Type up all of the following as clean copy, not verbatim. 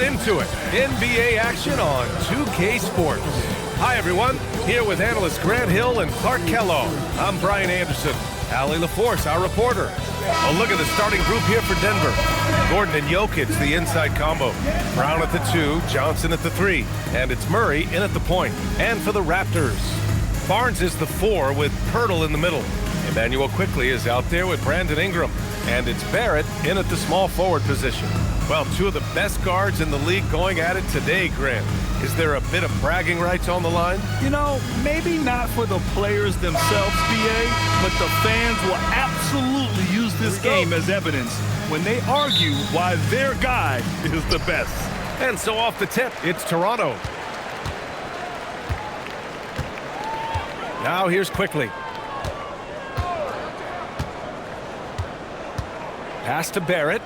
get into it. NBA action on 2K Sports. Hi, everyone. Here with analysts Grant Hill and Clark Kellogg. I'm Brian Anderson. Allie LaForce, our reporter. A look at the starting group here for Denver. Gordon and Jokic, the inside combo. Brown at the 2, Johnson at the 3. And it's Murray in at the point. And for the Raptors, Barnes is the 4 with Pirtle in the middle. Immanuel Quickley is out there with Brandon Ingram. And it's Barrett in at the small forward position. Well, two of the best guards in the league going at it today, Grant. Is there a bit of bragging rights on the line? You know, maybe not for the players themselves, BA, but the fans will absolutely use this game as evidence when they argue why their guy is the best. And so off the tip, it's Toronto. Now here's Quickley. Pass to Barrett.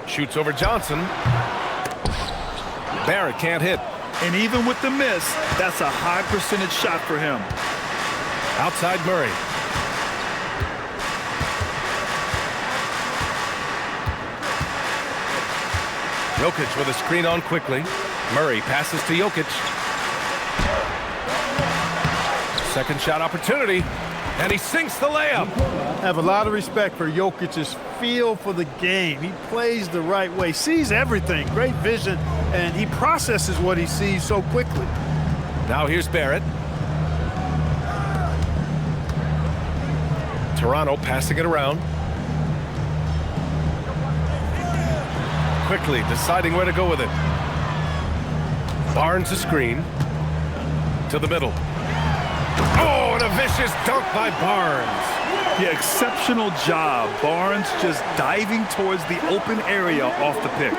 Shoots over Johnson. Barrett can't hit. And even with the miss, that's a high percentage shot for him. Outside Murray. Jokic with a screen on Quickley. Murray passes to Jokic. Second shot opportunity. And he sinks the layup. I have a lot of respect for Jokic's feel for the game. He plays the right way, sees everything, great vision, and he processes what he sees so quickly. Now here's Barrett. Toronto passing it around. Quickley deciding where to go with it. Barnes a screen. To the middle. Oh, and a vicious dunk by Barnes. Yeah, exceptional job. Barnes just diving towards the open area off the pick.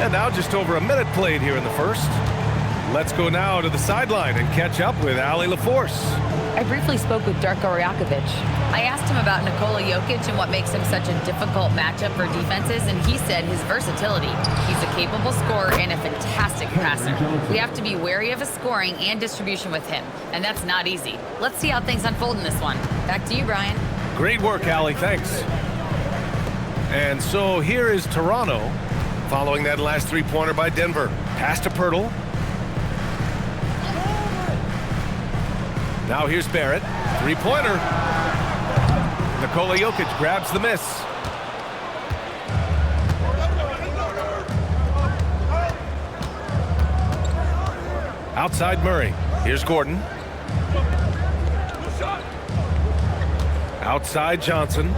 And now just over a minute played here in the first. Let's go now to the sideline and catch up with Allie LaForce. I briefly spoke with Darko Rajakovic. I asked him about Nikola Jokic and what makes him such a difficult matchup for defenses, and he said his versatility. He's a capable scorer and a fantastic passer. We have to be wary of his scoring and distribution with him, and that's not easy. Let's see how things unfold in this one. Back to you, Brian. Great work, Allie. Thanks. And so here is Toronto following that last three-pointer by Denver. Pass to Pirtle. Now here's Barrett. Three-pointer. Nikola Jokic grabs the miss. Outside Murray. Here's Gordon. Outside Johnson.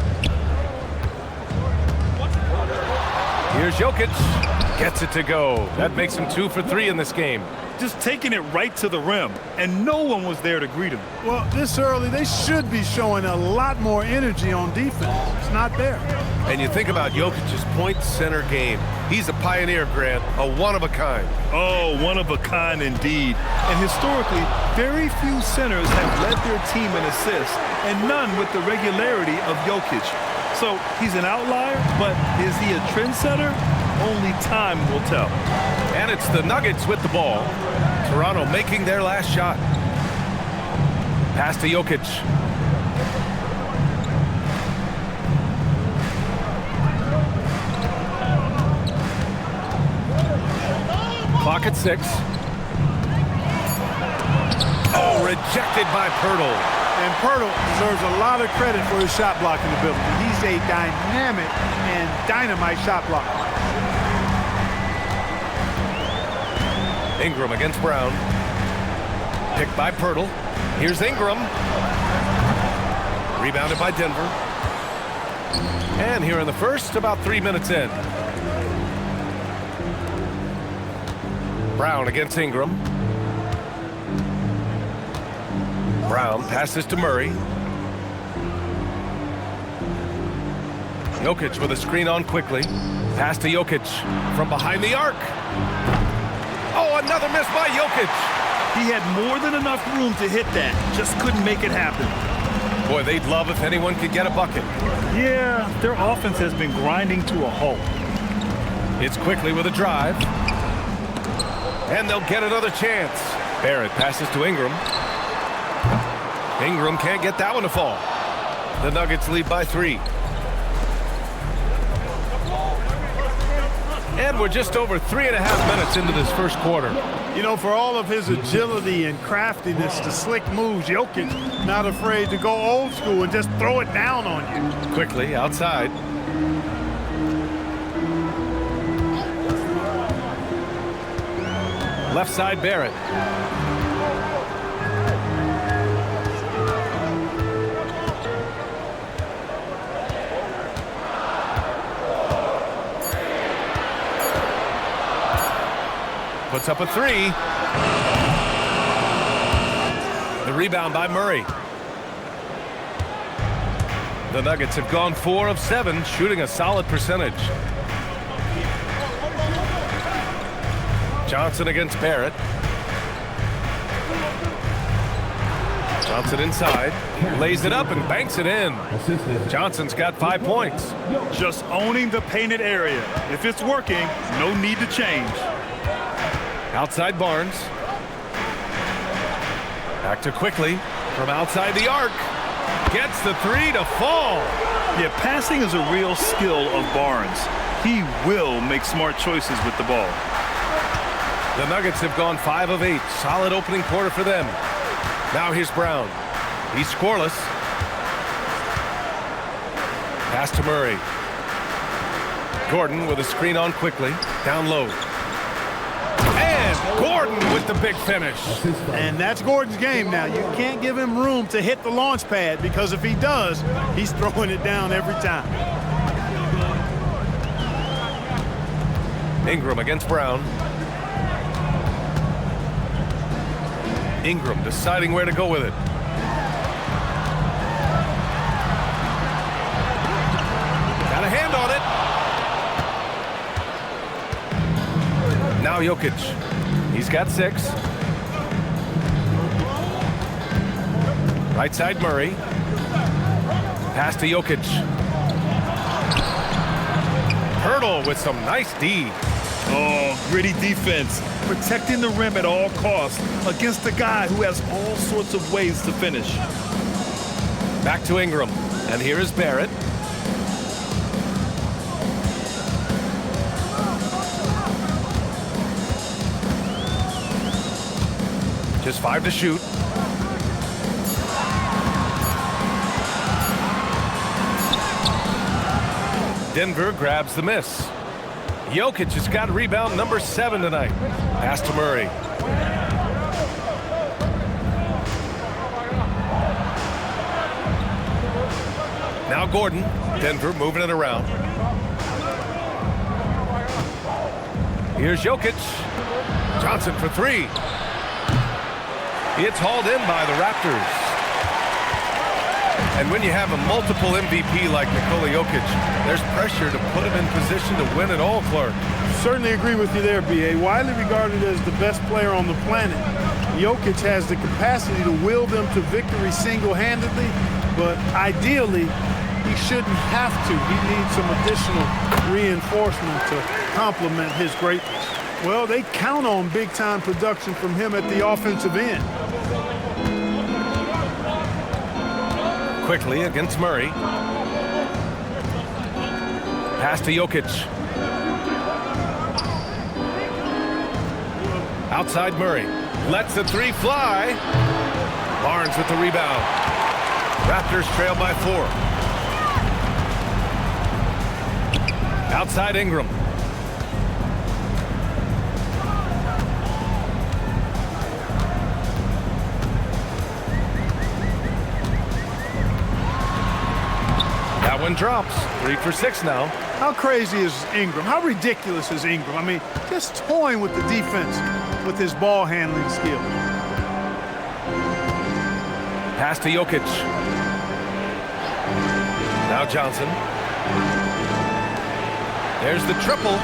Here's Jokic. Gets it to go. That makes him 2 for 3 in this game. Just taking it right to the rim, and no one was there to greet him. Well, this early, they should be showing a lot more energy on defense. It's not there. And you think about Jokic's point center game. He's a pioneer, Grant, a one-of-a-kind. Oh, one-of-a-kind indeed. And historically, very few centers have led their team in assists, and none with the regularity of Jokic. So he's an outlier, but is he a trendsetter? Only time will tell. And it's the Nuggets with the ball. Toronto making their last shot. Pass to Jokic. Clock at 6. Oh, rejected by Pirtle. And Pirtle deserves a lot of credit for his shot blocking ability. He's a dynamic and dynamite shot blocker. Ingram against Brown. Picked by Pirtle. Here's Ingram. Rebounded by Denver. And here in the first, about 3 minutes in. Brown against Ingram. Brown passes to Murray. Jokic with a screen on Quickley. Pass to Jokic from behind the arc. Oh, another miss by Jokic. He had more than enough room to hit that. Just couldn't make it happen. Boy, they'd love if anyone could get a bucket. Yeah, their offense has been grinding to a halt. It's Quickley with a drive. And they'll get another chance. Barrett passes to Ingram. Ingram can't get that one to fall. The Nuggets lead by 3. And we're just over 3.5 minutes into this first quarter. You know, for all of his agility and craftiness, the slick moves, Jokic not afraid to go old school and just throw it down on you. Quickley outside. Left side, Barrett. Puts up a three. The rebound by Murray. The Nuggets have gone 4 of 7, shooting a solid percentage. Johnson against Barrett. Johnson inside, lays it up and banks it in. Johnson's got 5 points. Just owning the painted area. If it's working, no need to change. Outside Barnes. Back to Quickley from outside the arc. Gets the three to fall. Yeah, passing is a real skill of Barnes. He will make smart choices with the ball. The Nuggets have gone 5 of 8. Solid opening quarter for them. Now here's Brown. He's scoreless. Pass to Murray. Gordon with a screen on Quickley. Down low. And Gordon with the big finish. And that's Gordon's game now. You can't give him room to hit the launch pad, because if he does, he's throwing it down every time. Ingram against Brown. Ingram deciding where to go with it. Got a hand on it. Now Jokic. He's got 6. Right side Murray. Pass to Jokic. Hurdle with some nice D. Oh, gritty defense. Protecting the rim at all costs against a guy who has all sorts of ways to finish. Back to Ingram. And here is Barrett. Just 5 to shoot. Denver grabs the miss. Jokic has got rebound number 7 tonight. Pass to Murray. Now Gordon. Denver moving it around. Here's Jokic. Johnson for 3. It's hauled in by the Raptors. And when you have a multiple MVP like Nikola Jokic, there's pressure to put him in position to win it all, Clark. Certainly agree with you there, B.A. Widely regarded as the best player on the planet, Jokic has the capacity to will them to victory single-handedly, but ideally, he shouldn't have to. He needs some additional reinforcement to complement his greatness. Well, they count on big-time production from him at the offensive end. Quickley against Murray. Pass to Jokic. Outside Murray. Lets the 3 fly. Barnes with the rebound. Raptors trail by 4. Outside Ingram. That one drops. 3 for 6 now. How crazy is Ingram? How ridiculous is Ingram? I mean, just toying with the defense with his ball handling skill. Pass to Jokic. Now Johnson. There's the triple.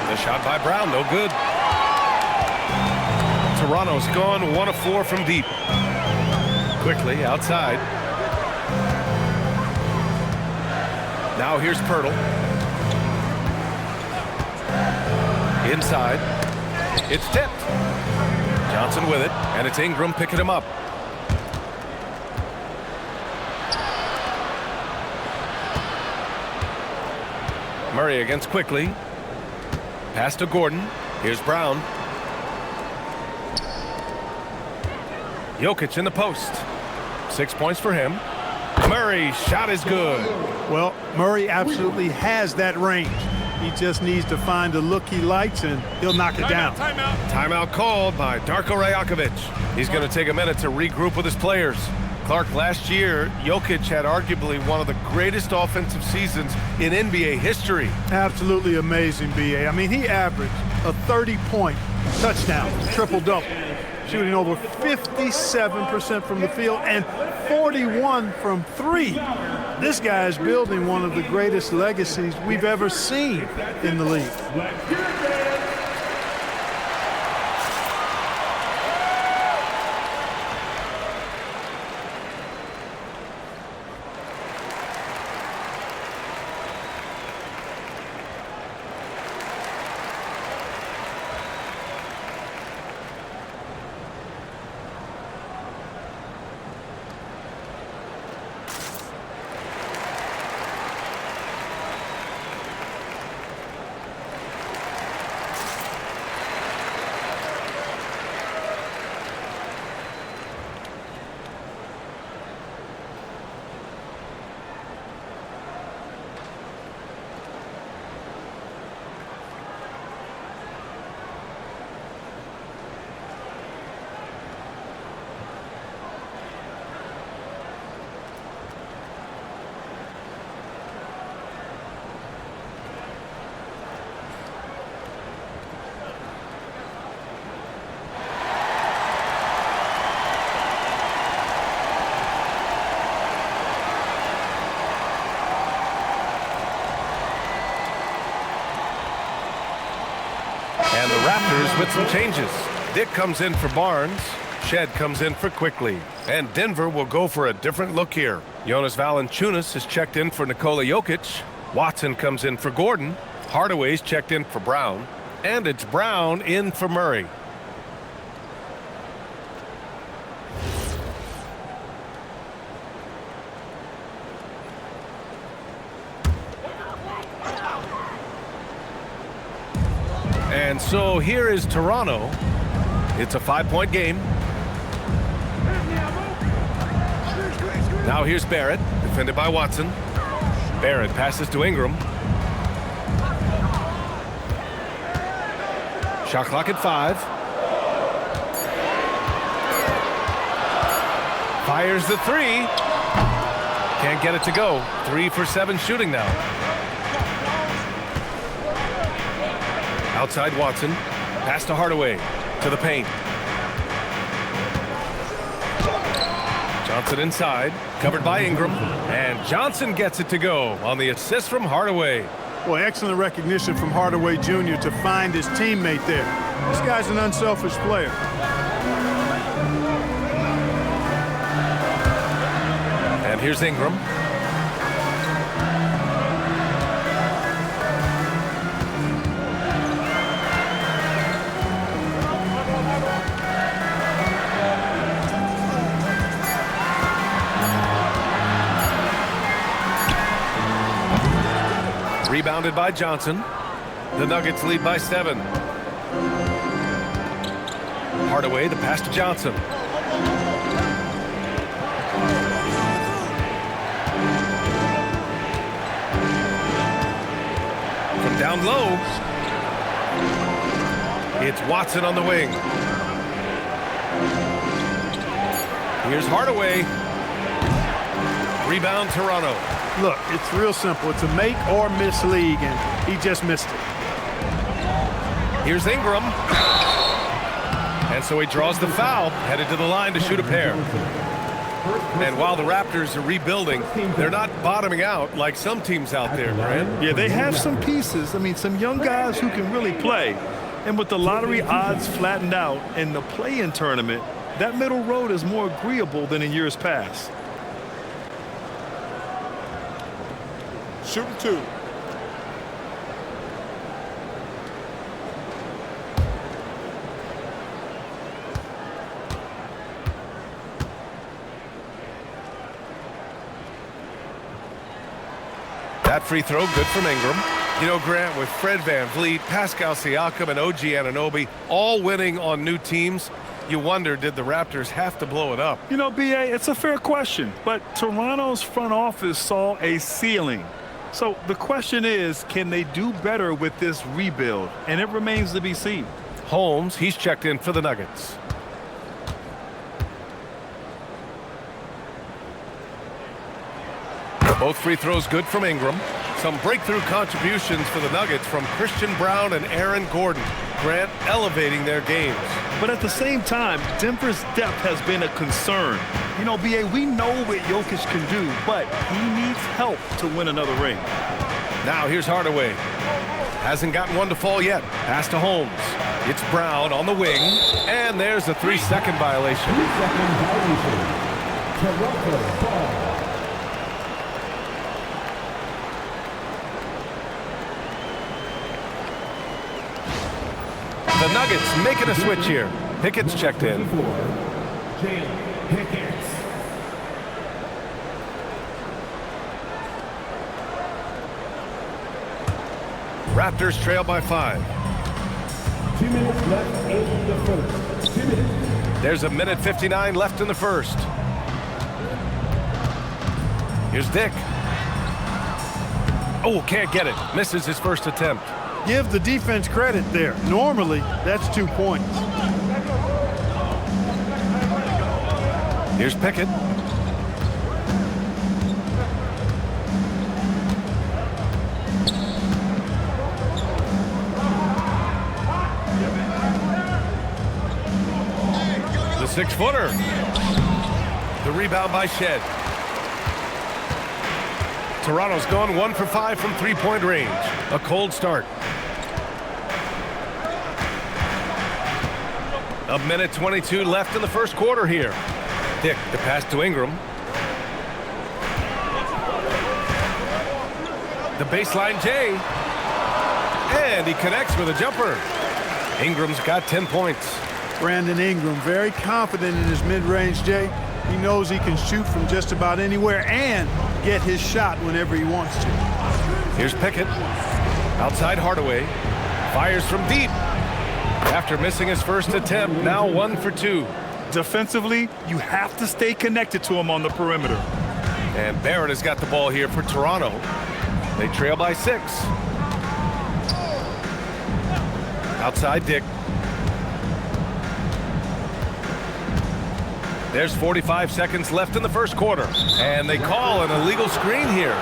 The shot by Brown, no good. Toronto's gone 1 of 4 from deep. Quickley outside. Now here's Pirtle. Inside. It's tipped. Johnson with it, and it's Ingram picking him up. Murray against Quickley. Pass to Gordon. Here's Brown. Jokic in the post. 6 points for him. Murray, shot is good. Well, Murray absolutely has that range. He just needs to find the look he likes, and he'll knock it down. Timeout called by Darko Rajakovic. He's going to take a minute to regroup with his players. Clark, last year, Jokic had arguably one of the greatest offensive seasons in NBA history. Absolutely amazing, B.A. I mean, he averaged a 30-point touchdown, triple-double, shooting over 57% from the field and 41 from three. This guy is building one of the greatest legacies we've ever seen in the league. And the Raptors with some changes. Dick comes in for Barnes. Shed comes in for Quickley. And Denver will go for a different look here. Jonas Valanciunas is checked in for Nikola Jokic. Watson comes in for Gordon. Hardaway's checked in for Brown. And it's Brown in for Murray. And so here is Toronto. It's a 5-point game. Now here's Barrett, defended by Watson. Barrett passes to Ingram. Shot clock at 5. Fires the 3. Can't get it to go. 3 for 7 shooting now. Outside Watson. Pass to Hardaway. To the paint. Johnson inside. Covered by Ingram. And Johnson gets it to go on the assist from Hardaway. Boy, excellent recognition from Hardaway Jr. to find his teammate there. This guy's an unselfish player. And here's Ingram. Rebounded by Johnson. The Nuggets lead by 7. Hardaway, the pass to Johnson. From down low, it's Watson on the wing. Here's Hardaway. Rebound Toronto. Look, it's real simple. It's a make or miss league, and he just missed it. Here's Ingram. And so he draws the foul, headed to the line to shoot a pair. And while the Raptors are rebuilding, they're not bottoming out like some teams out there, Brand. Yeah, they have some pieces. I mean, some young guys who can really play. And with the lottery odds flattened out in the play-in tournament, that middle road is more agreeable than in years past. Shooting 2. That free throw good from Ingram. You know, Grant, with Fred VanVleet, Pascal Siakam, and OG Anunoby all winning on new teams, you wonder, did the Raptors have to blow it up? You know, B.A., it's a fair question, but Toronto's front office saw a ceiling. So the question is, can they do better with this rebuild? And it remains to be seen. Holmes, he's checked in for the Nuggets. Both free throws good from Ingram. Some breakthrough contributions for the Nuggets from Christian Brown and Aaron Gordon. Grant elevating their games. But at the same time, Denver's depth has been a concern. You know, B.A., we know what Jokic can do, but he needs help to win another ring. Now here's Hardaway. Hasn't gotten one to fall yet. Pass to Holmes. It's Brown on the wing, and there's a 3-second violation. 3-second violation. Toronto ball. The Nuggets making a switch here. Pickett's checked in. Raptors trail by 5. 2 minutes left in the first. 2 minutes. There's a minute 59 left in the first. Here's Dick. Oh, can't get it. Misses his first attempt. Give the defense credit there. Normally, that's 2 points. Here's Pickett. The 6-footer. The rebound by Shed. Toronto's gone 1 for 5 from 3-point range. A cold start. A minute 22 left in the first quarter here. Dick, the pass to Ingram. The baseline J. And he connects with a jumper. Ingram's got 10 points. Brandon Ingram, very confident in his mid-range J. He knows he can shoot from just about anywhere and get his shot whenever he wants to. Here's Pickett. Outside Hardaway. Fires from deep. After missing his first attempt, now 1 for 2. Defensively, you have to stay connected to him on the perimeter. And Barrett has got the ball here for Toronto. They trail by 6. Outside Dick. There's 45 seconds left in the first quarter. And they call an illegal screen here.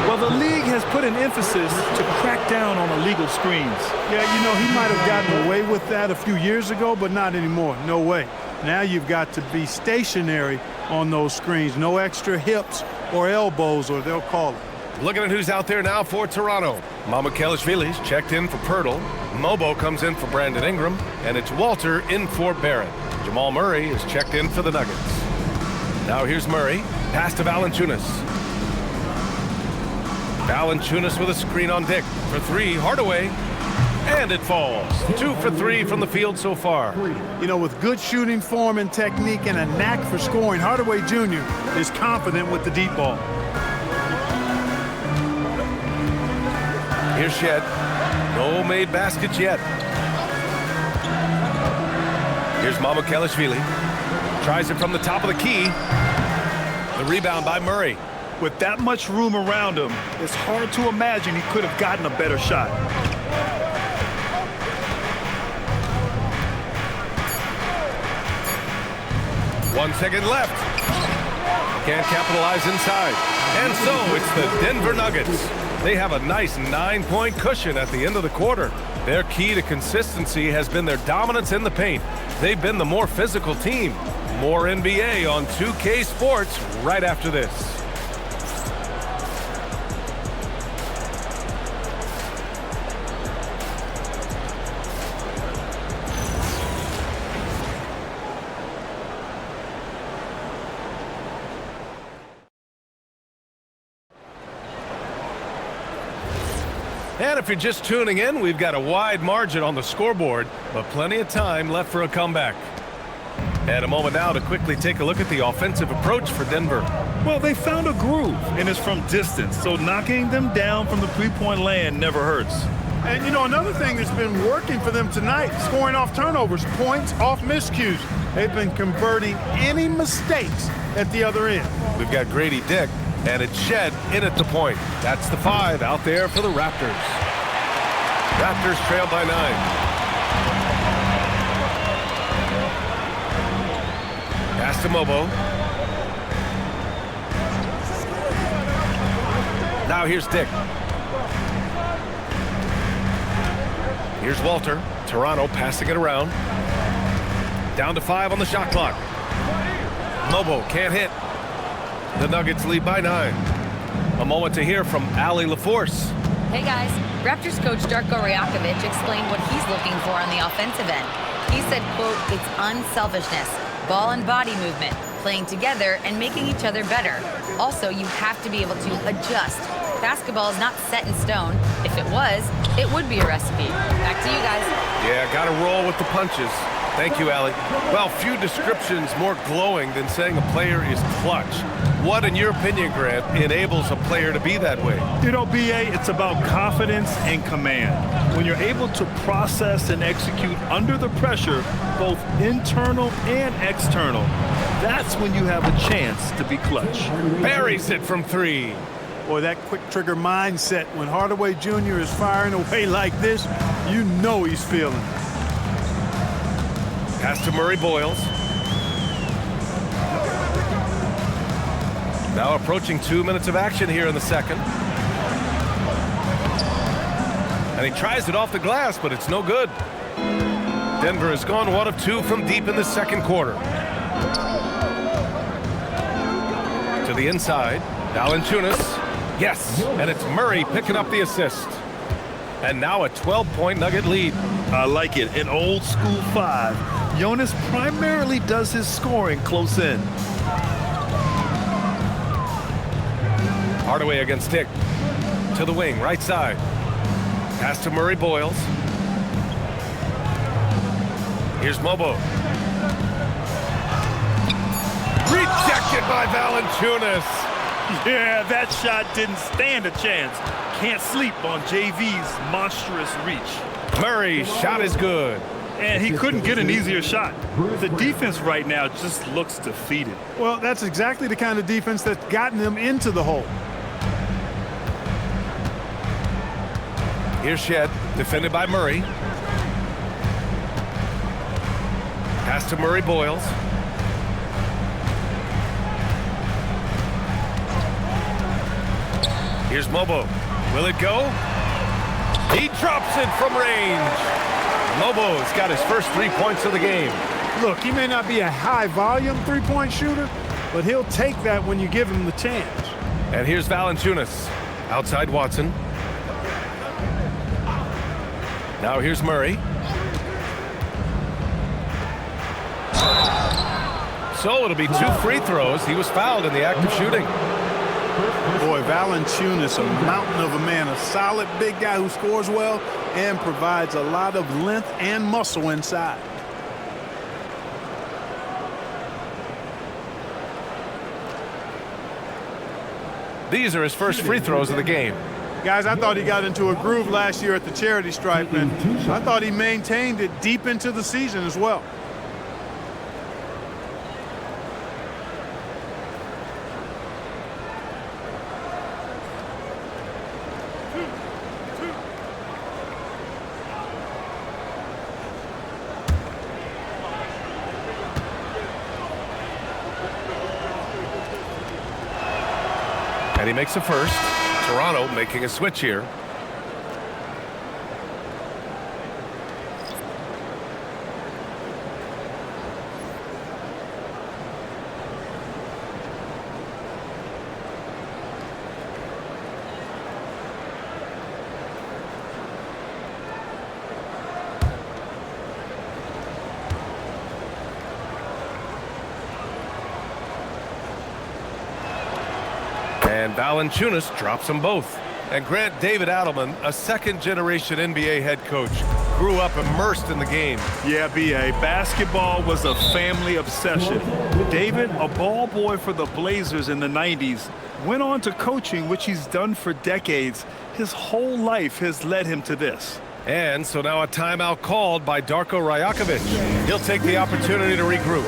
Well, the league has put an emphasis to crack down on illegal screens. Yeah, you know, he might have gotten away with that a few years ago, but not anymore. No way. Now you've got to be stationary on those screens. No extra hips or elbows, or they'll call it. Looking at who's out there now for Toronto. Mamukelashvili's checked in for Pirtle. Mobo comes in for Brandon Ingram. And it's Walter in for Barrett. Jamal Murray is checked in for the Nuggets. Now here's Murray. Pass to Valanciunas. Valanciunas with a screen on Dick. For 3, Hardaway. And it falls. 2 for 3 from the field so far. You know, with good shooting form and technique and a knack for scoring, Hardaway Jr. is confident with the deep ball. Here's Shed. No made baskets yet. Here's Mamukelashvili. Tries it from the top of the key. The rebound by Murray. With that much room around him, it's hard to imagine he could have gotten a better shot. One second left. Can't capitalize inside. And so it's the Denver Nuggets. They have a nice 9-point cushion at the end of the quarter. Their key to consistency has been their dominance in the paint. They've been the more physical team. More NBA on 2K Sports right after this. And if you're just tuning in, we've got a wide margin on the scoreboard, but plenty of time left for a comeback. And a moment now to quickly take a look at the offensive approach for Denver. Well, they found a groove, and it's from distance, so knocking them down from the three-point land never hurts. And, you know, another thing that's been working for them tonight, scoring off turnovers, points off miscues. They've been converting any mistakes at the other end. We've got Grady Dick, and it's Shed in at the point. That's the 5 out there for the Raptors. Raptors trail by 9. Pass to Mobo. Now here's Dick. Here's Walter. Toronto passing it around. Down to 5 on the shot clock. Mobo can't hit. The Nuggets lead by 9. A moment to hear from Allie LaForce. Hey guys, Raptors coach Darko Rajakovic explained what he's looking for on the offensive end. He said, quote, it's unselfishness, ball and body movement, playing together and making each other better. Also, you have to be able to adjust. Basketball is not set in stone. If it was, it would be a recipe. Back to you guys. Yeah, got to roll with the punches. Thank you, Allie. Well, few descriptions more glowing than saying a player is clutch. What, in your opinion, Grant, enables a player to be that way? You know, B.A., it's about confidence and command. When you're able to process and execute under the pressure, both internal and external, that's when you have a chance to be clutch. Buries it from 3. Boy, that quick trigger mindset, when Hardaway Jr. is firing away like this, you know he's feeling it. Pass to Murray Boyles. Now approaching 2 minutes of action here in the second. And he tries it off the glass, but it's no good. Denver has gone 1 of 2 from deep in the second quarter. To the inside. Valanciunas. Yes, and it's Murray picking up the assist. And now a 12-point Nugget lead. I like it. An old school 5. Jonas primarily does his scoring close in. Hardaway against Dick. To the wing, right side. Pass to Murray Boyles. Here's Mobo. Rejected by Valanciunas. Yeah, that shot didn't stand a chance. Can't sleep on JV's monstrous reach. Murray's shot is good. And he couldn't get an easier shot. The defense right now just looks defeated. Well, that's exactly the kind of defense that's gotten them into the hole. Here's Shed, defended by Murray. Pass to Murray Boyles. Here's Mobo. Will it go? He drops it from range. Mobo's got his first 3 points of the game. Look, he may not be a high-volume three-point shooter, but he'll take that when you give him the chance. And here's Valanciunas. Outside Watson. Now here's Murray. So it'll be 2 free throws. He was fouled in the act of shooting. Boy, Valanciunas, a mountain of a man, a solid big guy who scores well and provides a lot of length and muscle inside. These are his first free throws of the game. Guys, I thought he got into a groove last year at the charity stripe, and I thought he maintained it deep into the season as well. And he makes a first. Toronto making a switch here. And Valanciunas drops them both. And Grant, David Adelman, a second-generation NBA head coach, grew up immersed in the game. Yeah, B.A. Basketball was a family obsession. David, a ball boy for the Blazers in the 90s, went on to coaching, which he's done for decades. His whole life has led him to this. And so now a timeout called by Darko Rajakovic. He'll take the opportunity to regroup.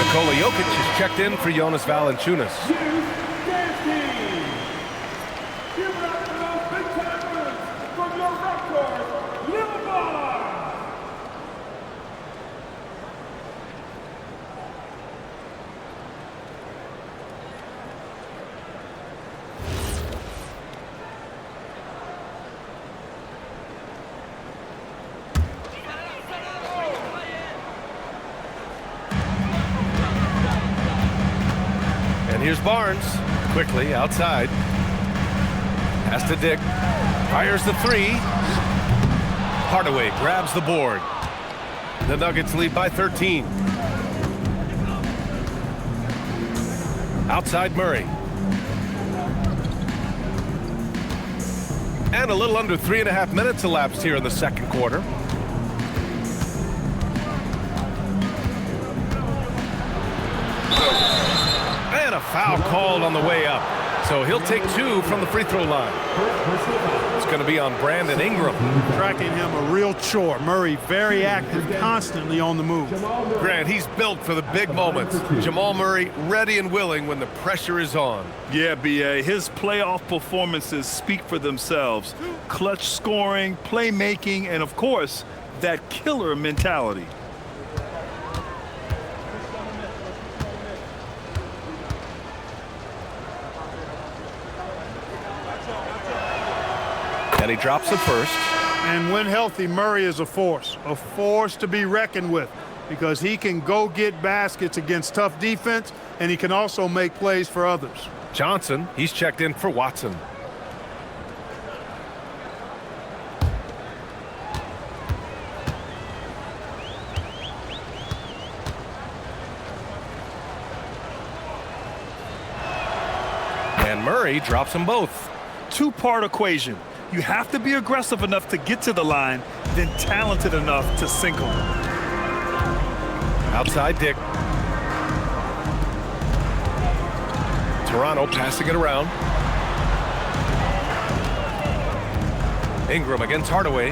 Nikola Jokic is checked in for Jonas Valanciunas. And here's Barnes, quickly outside. Has to Dick, fires the three. Hardaway grabs the board. The Nuggets lead by 13. Outside Murray. And a little under 3.5 minutes elapsed here in the second quarter. And a foul called on the way up. So he'll take two from the free throw line. It's going to be on Brandon Ingram. Tracking him a real chore. Murray very active, constantly on the move. Grant, he's built for the big moments. Jamal Murray ready and willing when the pressure is on. Yeah, B.A. His playoff performances speak for themselves. Clutch scoring, playmaking, and of course, that killer mentality. And he drops the first. And when healthy, Murray is a force to be reckoned with, because he can go get baskets against tough defense, and he can also make plays for others. Johnson, he's checked in for Watson. And Murray drops them both. Two-part equation. You have to be aggressive enough to get to the line, then talented enough to sink them. Outside Dick. Toronto passing it around. Ingram against Hardaway.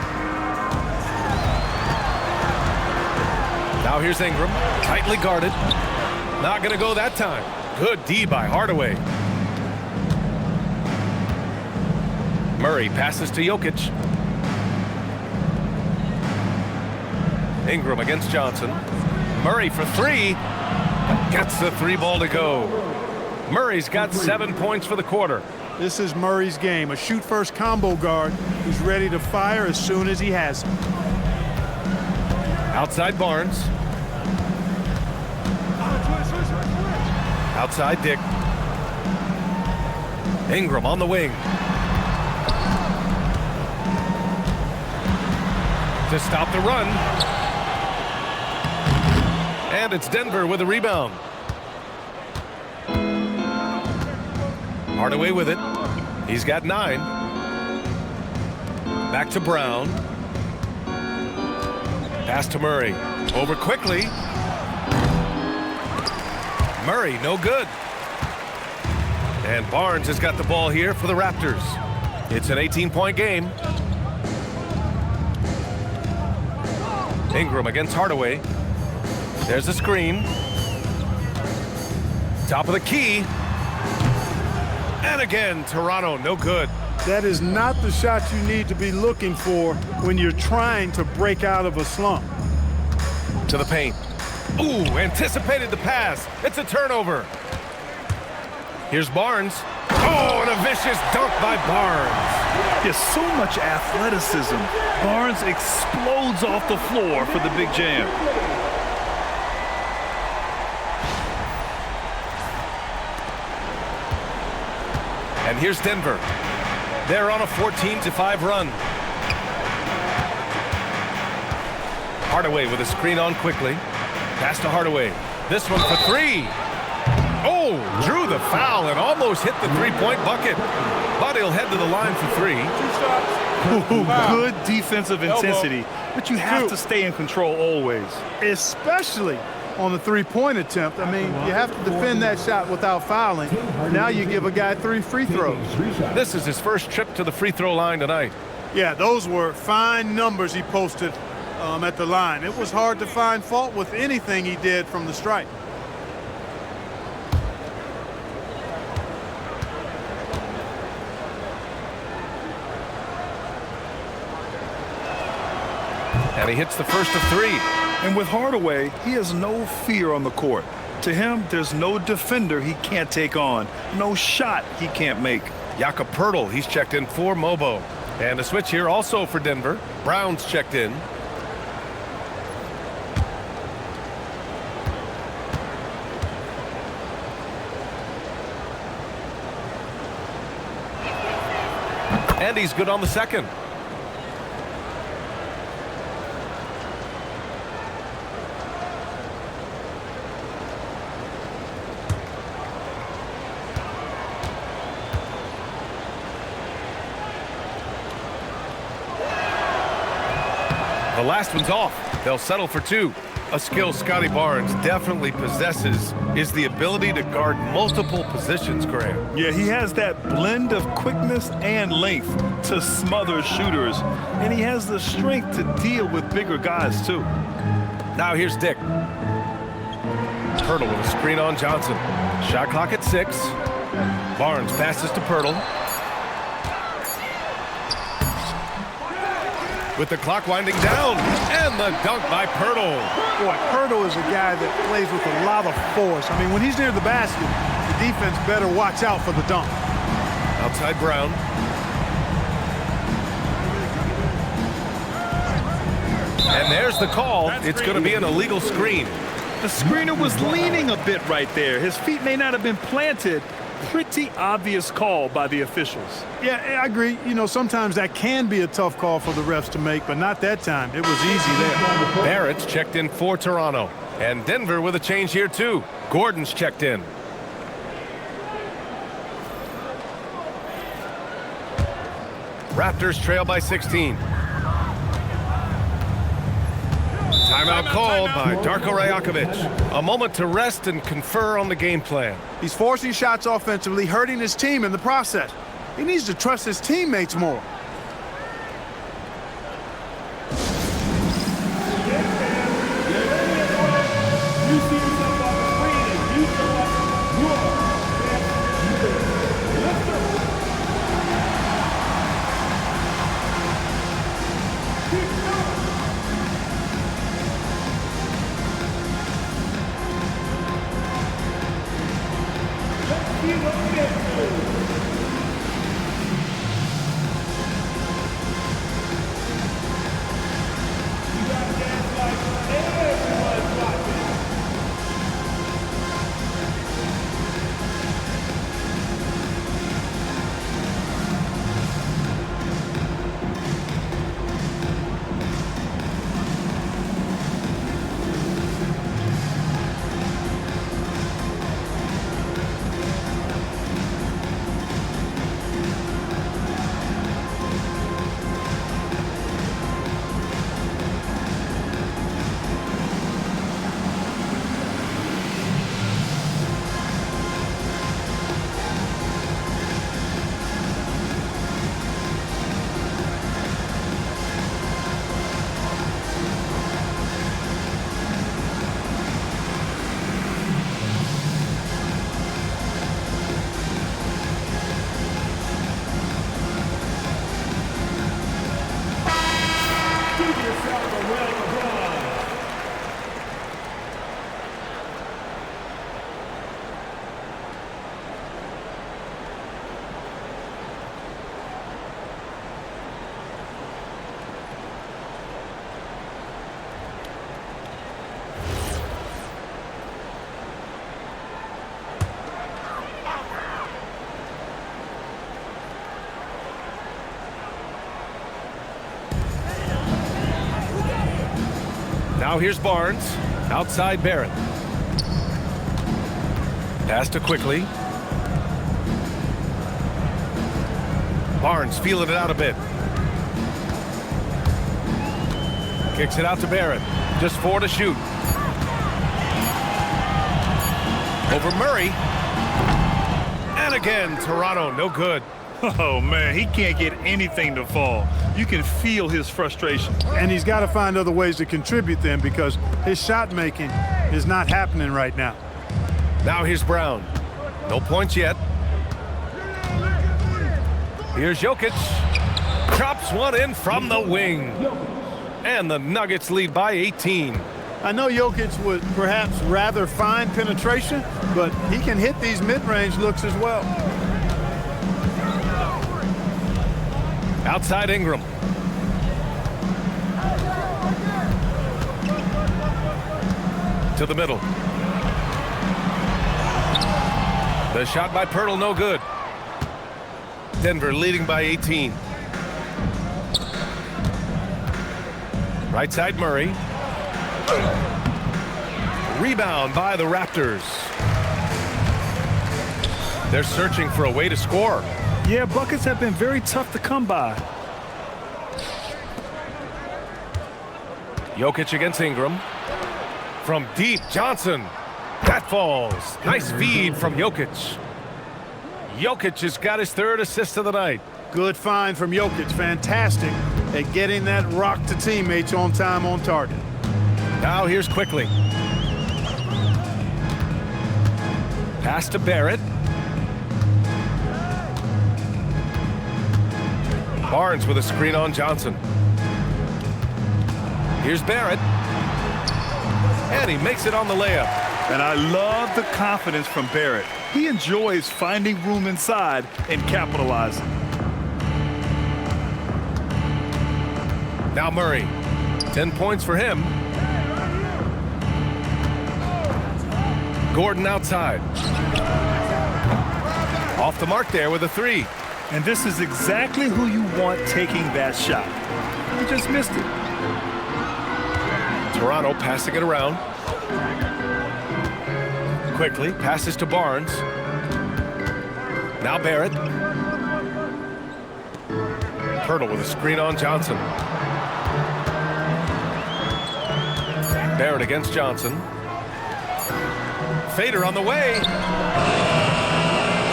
Now here's Ingram, tightly guarded. Not going to go that time. Good D by Hardaway. Murray passes to Jokic. Ingram against Johnson. Murray for three. Gets the three ball to go. Murray's got 7 points for the quarter. This is Murray's game, a shoot-first combo guard who's ready to fire as soon as he has it. Outside Barnes. Outside Dick. Ingram on the wing. To stop the run. And it's Denver with a rebound. Hardaway with it. He's got 9. Back to Brown. Pass to Murray. Over Quickley. Murray, no good. And Barnes has got the ball here for the Raptors. It's an 18-point game. Ingram against Hardaway. There's a screen. Top of the key. And again, Toronto, no good. That is not the shot you need to be looking for when you're trying to break out of a slump. To the paint. Ooh, anticipated the pass. It's a turnover. Here's Barnes. Oh, and a vicious dunk by Barnes. There's so much athleticism. Barnes explodes off the floor for the big jam. And here's Denver. They're on a 14-5 run. Hardaway with a screen on Quickley. Pass to Hardaway. This one for 3. Oh, drew the foul and almost hit the three-point bucket. But he'll head to the line for 3. Good defensive intensity, but you have to stay in control always. Especially on the three-point attempt. I mean, you have to defend that shot without fouling. Now you give a guy 3 free throws. This is his first trip to the free throw line tonight. Yeah, those were fine numbers he posted at the line. It was hard to find fault with anything he did from the stripe. And he hits the first of 3. And with Hardaway, he has no fear on the court. To him, there's no defender he can't take on, no shot he can't make. Jakob Poeltl, he's checked in for Mobo. And a switch here also for Denver. Brown's checked in. And he's good on the second. The last one's off. They'll settle for 2. A skill Scottie Barnes definitely possesses is the ability to guard multiple positions, Graham. Yeah, he has that blend of quickness and length to smother shooters, and he has the strength to deal with bigger guys, too. Now here's Dick. Poeltl with a screen on Johnson. Shot clock at 6. Barnes passes to Poeltl. With the clock winding down, and the dunk by Poeltl. Boy, Poeltl is a guy that plays with a lot of force. I mean, when he's near the basket, the defense better watch out for the dunk. Outside Brown. And there's the call. It's going to be an illegal screen. The screener was leaning a bit right there. His feet may not have been planted. Pretty obvious call by the officials. Yeah, I agree. You know, sometimes that can be a tough call for the refs to make, but not that time. It was easy there. Barrett's checked in for Toronto. And Denver with a change here, too. Gordon's checked in. Raptors trail by 16. Timeout called by Darko Rajakovic. A moment to rest and confer on the game plan. He's forcing shots offensively, hurting his team in the process. He needs to trust his teammates more. Now here's Barnes. Outside Barrett. Pass to Quickley. Barnes feeling it out a bit. Kicks it out to Barrett. Just 4 to shoot. Over Murray. And again, Toronto, no good. Oh, man, he can't get anything to fall. You can feel his frustration. And he's got to find other ways to contribute then, because his shot making is not happening right now. Now here's Brown. No points yet. Here's Jokic. Chops one in from the wing. And the Nuggets lead by 18. I know Jokic would perhaps rather find penetration, but he can hit these mid-range looks as well. Outside Ingram. To the middle. The shot by Pirtle, no good. Denver leading by 18. Right side Murray. Rebound by the Raptors. They're searching for a way to score. Yeah, buckets have been very tough to come by. Jokic against Ingram. From deep, Johnson. That falls. Nice feed from Jokic. Jokic has got his 3rd assist of the night. Good find from Jokic. Fantastic at getting that rock to teammates on time, on target. Now here's Quickley. Pass to Barrett. Barnes with a screen on Johnson. Here's Barrett. And he makes it on the layup. And I love the confidence from Barrett. He enjoys finding room inside and capitalizing. Now Murray. 10 points for him. Gordon outside. Off the mark there with a 3. And this is exactly who you want taking that shot. He just missed it. Toronto passing it around. Quickly passes to Barnes. Now Barrett. Pirtle with a screen on Johnson. Barrett against Johnson. Fader on the way.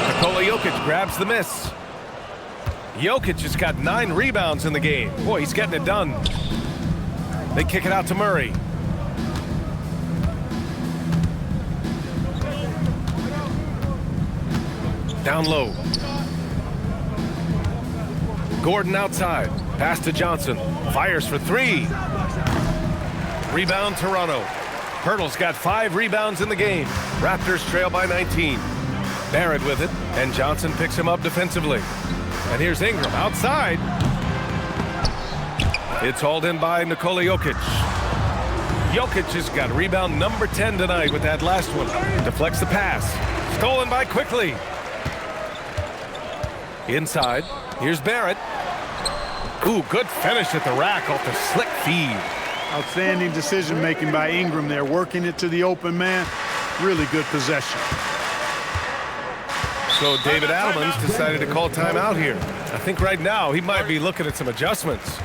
Nikola Jokic grabs the miss. Jokic has got 9 rebounds in the game. Boy, he's getting it done. They kick it out to Murray. Down low. Gordon outside. Pass to Johnson. Fires for 3. Rebound Toronto. Pirtle's got 5 rebounds in the game. Raptors trail by 19. Barrett with it, and Johnson picks him up defensively. And here's Ingram outside. It's hauled in by Nikola Jokic. Jokic has got rebound number 10 tonight with that last one. Deflects the pass. Stolen by Quickley. Inside. Here's Barrett. Ooh, good finish at the rack off the slick feed. Outstanding decision-making by Ingram there, working it to the open man. Really good possession. So David Adelman's decided to call timeout here. I think right now he might be looking at some adjustments.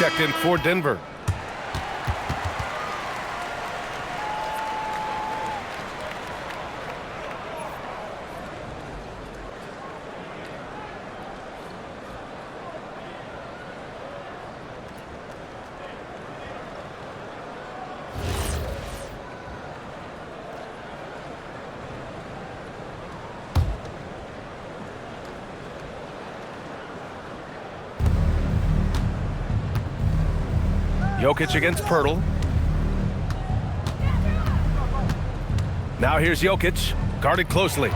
checked in for Denver. Jokic against Pirtle. Now here's Jokic, guarded closely.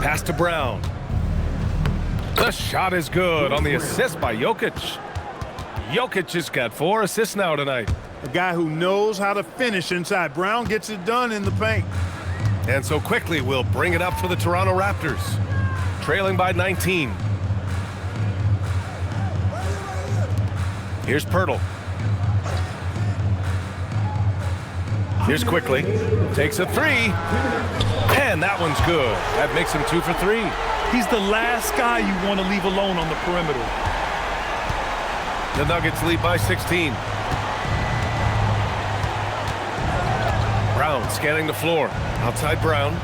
Pass to Brown. The shot is good on the assist by Jokic. Jokic has got 4 assists now tonight. A guy who knows how to finish inside. Brown gets it done in the paint. And so Quickley will bring it up for the Toronto Raptors, trailing by 19. Here's Pirtle. Here's Quickley. Takes a 3. And that one's good. That makes him 2 for 3. He's the last guy you want to leave alone on the perimeter. The Nuggets lead by 16. Brown scanning the floor. Outside Brown.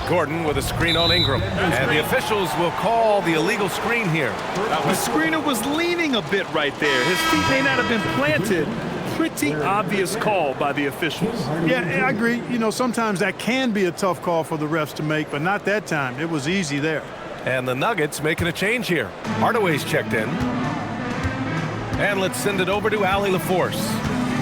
Gordon with a screen on Ingram. And the officials will call the illegal screen here. The screener was leaning a bit right there. His feet may not have been planted. Pretty obvious call by the officials. Yeah, I agree. You know, sometimes that can be a tough call for the refs to make, but not that time. It was easy there. And the Nuggets making a change here. Hardaway's checked in. And let's send it over to Allie LaForce.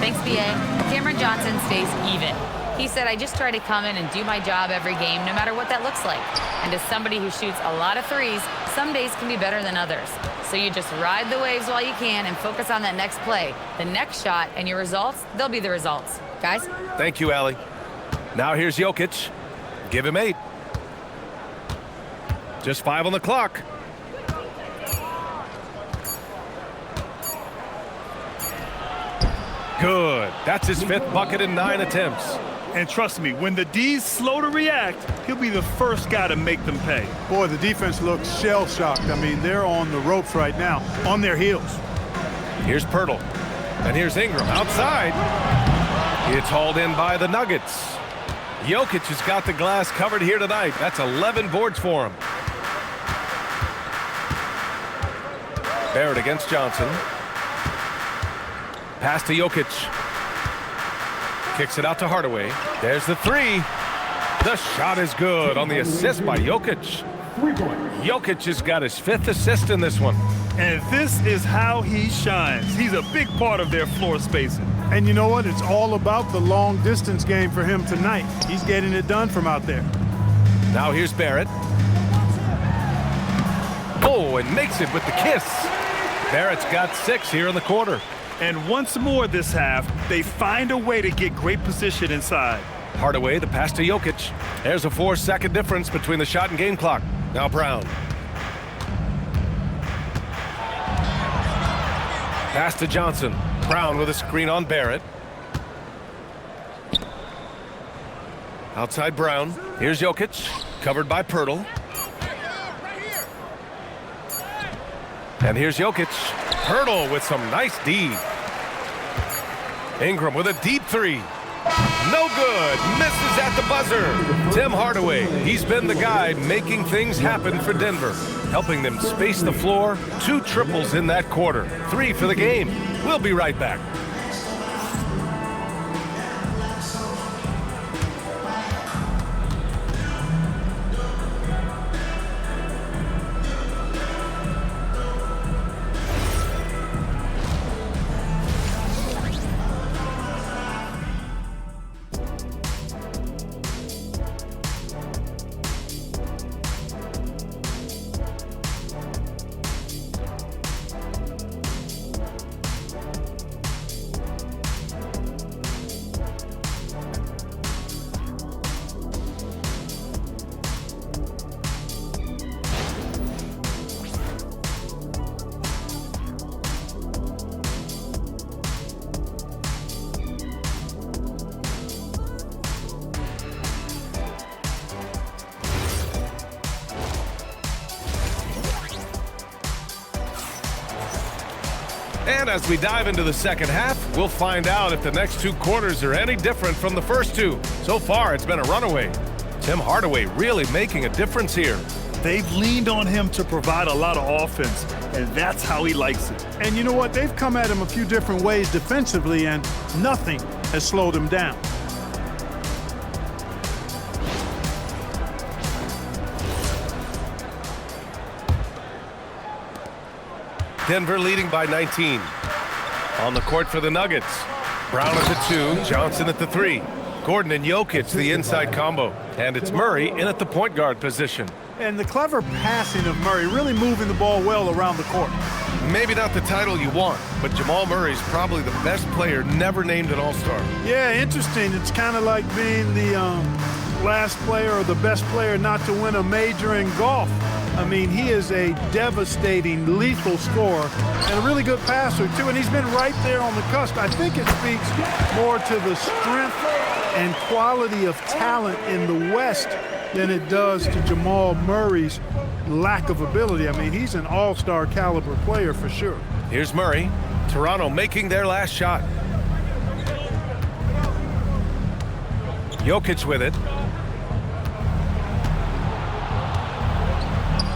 Thanks, B.A. Cameron Johnson stays even. He said, I just try to come in and do my job every game, no matter what that looks like. And as somebody who shoots a lot of threes, some days can be better than others. So you just ride the waves while you can and focus on that next play. The next shot and your results, they'll be the results. Guys? Thank you, Allie. Now here's Jokic. Give him 8. Just 5 on the clock. Good. That's his 5th bucket in 9 attempts. And trust me, when the D's slow to react, he'll be the first guy to make them pay. Boy, the defense looks shell-shocked. I mean, they're on the ropes right now, on their heels. Here's Pirtle. And here's Ingram outside. It's hauled in by the Nuggets. Jokic has got the glass covered here tonight. That's 11 boards for him. Barrett against Johnson. Pass to Jokic. Kicks it out to Hardaway. There's the 3. The shot is good on the assist by Jokic. Jokic has got his 5th assist in this one. And this is how he shines. He's a big part of their floor spacing. And you know what? It's all about the long distance game for him tonight. He's getting it done from out there. Now here's Barrett. Oh, and makes it with the kiss. Barrett's got 6 here in the quarter. And once more this half, they find a way to get great position inside. Hardaway, the pass to Jokic. There's a 4-second difference between the shot and game clock. Now Brown. Pass to Johnson. Brown with a screen on Barrett. Outside Brown. Here's Jokic. Covered by Pirtle. And here's Jokic. Pirtle with some nice D. Ingram with a deep 3. No good. Misses at the buzzer. Tim Hardaway. He's been the guy making things happen for Denver, helping them space the floor. 2 triples in that quarter. 3 for the game. We'll be right back. And as we dive into the second half, we'll find out if the next 2 quarters are any different from the first 2. So far, it's been a runaway. Tim Hardaway really making a difference here. They've leaned on him to provide a lot of offense, and that's how he likes it. And you know what? They've come at him a few different ways defensively, and nothing has slowed him down. Denver leading by 19. On the court for the Nuggets. Brown at the 2, Johnson at the 3. Gordon and Jokic, the inside combo. And it's Murray in at the point guard position. And the clever passing of Murray, really moving the ball well around the court. Maybe not the title you want, but Jamal Murray's probably the best player never named an All-Star. Yeah, interesting. It's kind of like being the last player or the best player not to win a major in golf. I mean, he is a devastating, lethal scorer and a really good passer, too. And he's been right there on the cusp. I think it speaks more to the strength and quality of talent in the West than it does to Jamal Murray's lack of ability. I mean, he's an all-star caliber player for sure. Here's Murray. Toronto making their last shot. Jokic with it.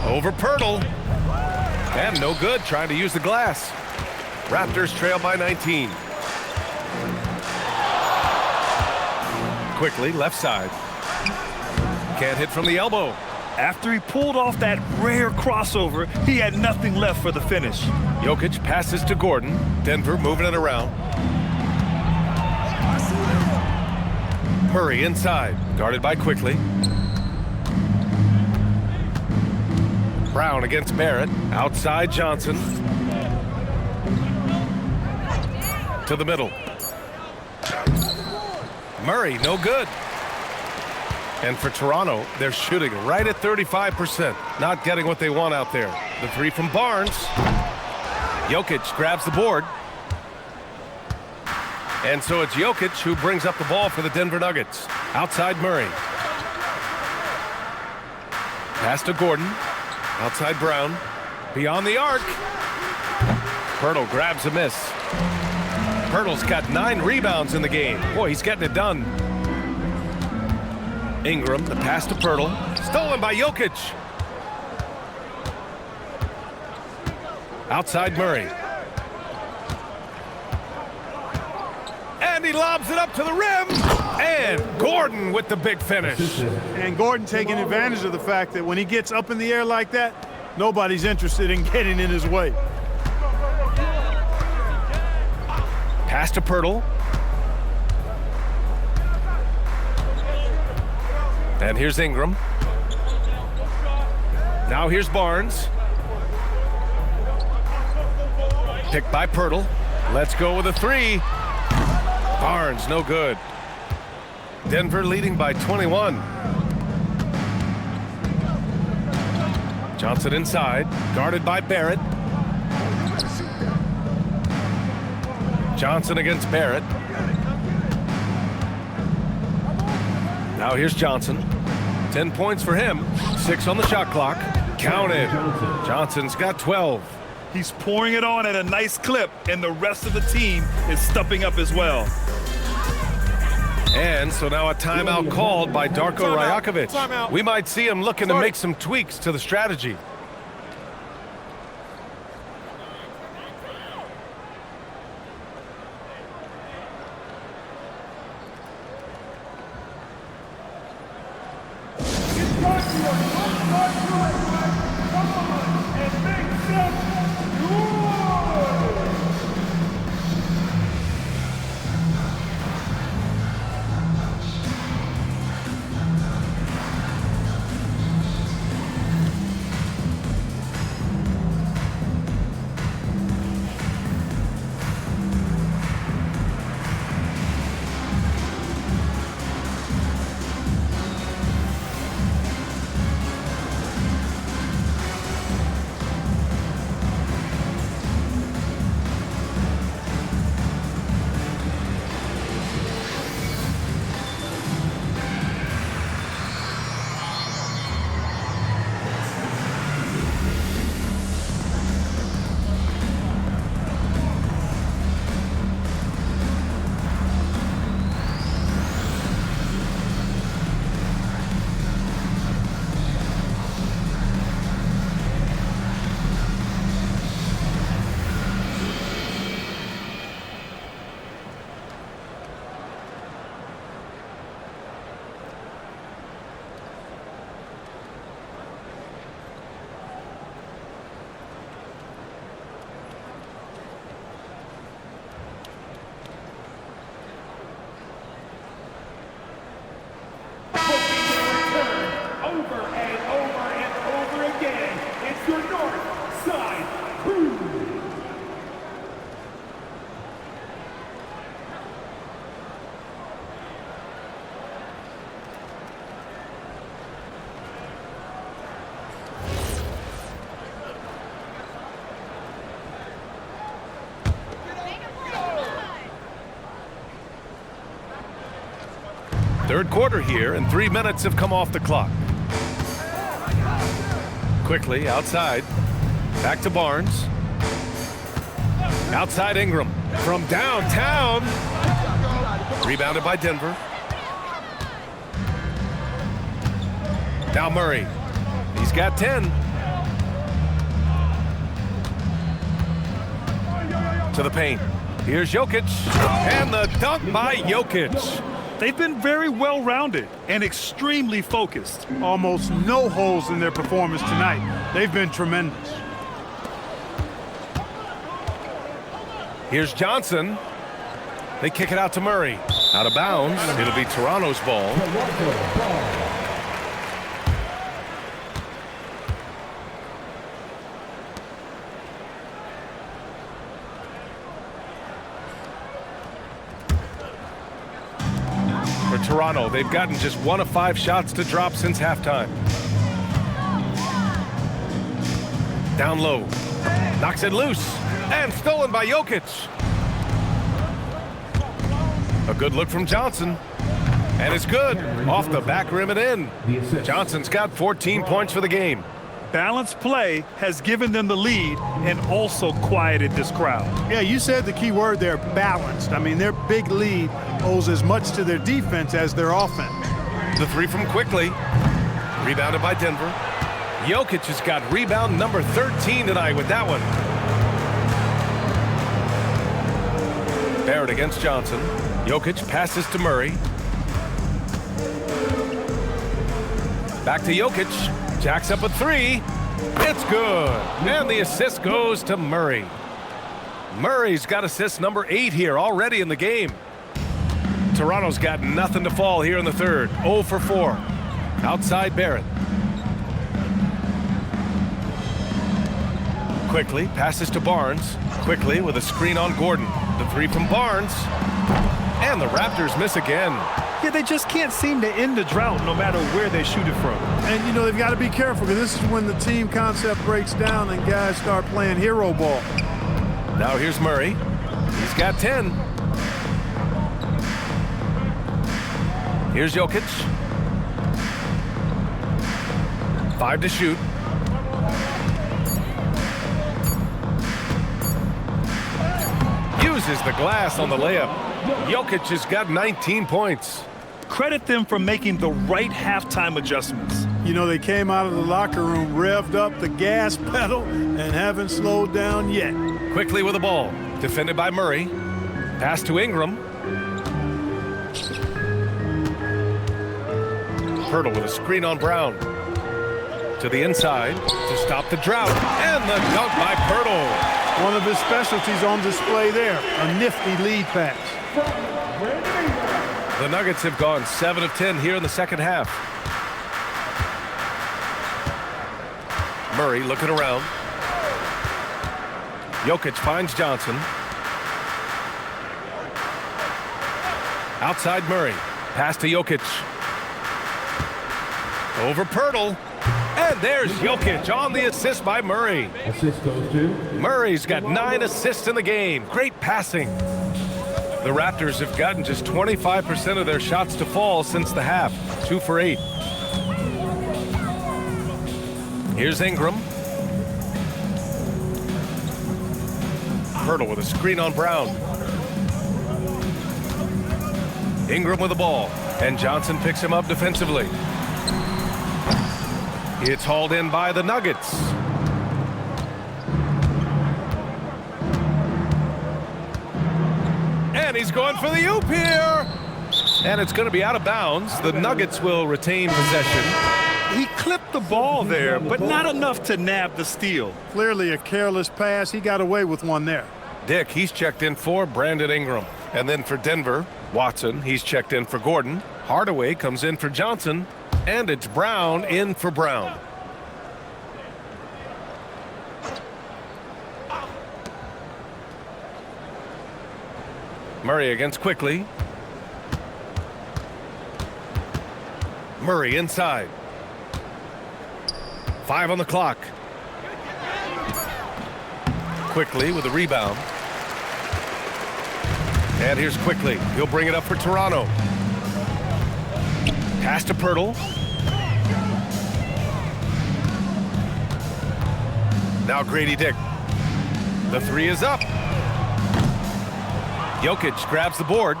Over Pirtle. And no good, trying to use the glass. Raptors trail by 19. Quickley, left side. Can't hit from the elbow. After he pulled off that rare crossover, he had nothing left for the finish. Jokic passes to Gordon. Denver moving it around. Murray inside, guarded by Quickley. Brown against Barrett. Outside Johnson. To the middle. Murray, no good. And for Toronto, they're shooting right at 35%. Not getting what they want out there. The 3 from Barnes. Jokic grabs the board. And so it's Jokic who brings up the ball for the Denver Nuggets. Outside Murray. Pass to Gordon. Outside Brown. Beyond the arc. Pirtle grabs a miss. Pirtle's got 9 rebounds in the game. Boy, he's getting it done. Ingram, the pass to Pirtle. Stolen by Jokic. Outside Murray. And he lobs it up to the rim. And Gordon with the big finish. And Gordon taking advantage of the fact that when he gets up in the air like that, nobody's interested in getting in his way. Pass to Pirtle. And here's Ingram. Now here's Barnes. Picked by Pirtle. Let's go with a 3. Barnes, no good. Denver leading by 21. Johnson inside, guarded by Barrett. Johnson against Barrett. Now here's Johnson. 10 points for him. 6 on the shot clock. Counted. Johnson's got 12. He's pouring it on at a nice clip, and the rest of the team is stepping up as well. And so now a timeout called by Darko Rajakovic. Timeout. We might see him looking to make some tweaks to the strategy. over and over and over again. It's your North Side Crew. Third quarter here, and 3 minutes have come off the clock. Quickley outside. Back to Barnes. Outside Ingram. From downtown. Rebounded by Denver. Now Murray. He's got 10. To the paint. Here's Jokic. And the dunk by Jokic. They've been very well-rounded and extremely focused. Almost no holes in their performance tonight. They've been tremendous. Here's Johnson. They kick it out to Murray. Out of bounds. It'll be Toronto's ball. For Toronto, they've gotten just 1 of 5 shots to drop since halftime. Down low. Knocks it loose. And stolen by Jokic. A good look from Johnson. And it's good. Off the back rim and in. Johnson's got 14 points for the game. Balanced play has given them the lead and also quieted this crowd. Yeah, you said the key word there, balanced. I mean, their big lead owes as much to their defense as their offense. The three from Quickley. Rebounded by Denver. Jokic has got rebound number 13 tonight with that one. Barrett against Johnson. Jokic passes to Murray. Back to Jokic. Jacks up a 3. It's good. And the assist goes to Murray. Murray's got assist number 8 here already in the game. Toronto's got nothing to fall here in the third. 0 for 4. Outside Barrett. Quickley passes to Barnes. Quickley with a screen on Gordon. The 3 from Barnes. And the Raptors miss again. Yeah, they just can't seem to end the drought no matter where they shoot it from. And, you know, they've got to be careful because this is when the team concept breaks down and guys start playing hero ball. Now here's Murray. He's got 10. Here's Jokic. 5 to shoot. Uses the glass on the layup. Jokic has got 19 points. Credit them for making the right halftime adjustments. You know, they came out of the locker room, revved up the gas pedal, and haven't slowed down yet. Quickley with the ball. Defended by Murray. Pass to Ingram. Pirtle with a screen on Brown. To the inside to stop the drought. And the dunk by Pirtle. One of his specialties on display there, a nifty lead pass. The Nuggets have gone 7 of 10 here in the second half. Murray looking around. Jokic finds Johnson. Outside Murray. Pass to Jokic. Over Pirtle. And there's Jokic on the assist by Murray. Assist goes to Murray's got 9 assists in the game. Great passing. The Raptors have gotten just 25% of their shots to fall since the half. 2 for 8. Here's Ingram. Pirtle with a screen on Brown. Ingram with the ball. And Johnson picks him up defensively. It's hauled in by the Nuggets. And he's going for the oop here. And it's going to be out of bounds. The Nuggets will retain possession. He clipped the ball there, but not enough to nab the steal. Clearly a careless pass. He got away with one there. Dick, he's checked in for Brandon Ingram. And then for Denver, Watson, he's checked in for Gordon. Hardaway comes in for Johnson. And it's Brown in for Brown. Murray against Quickley. Murray inside. 5 on the clock. Quickley with a rebound. And here's Quickley. He'll bring it up for Toronto. Pass to Pirtle. Now Grady Dick. The 3 is up. Jokic grabs the board.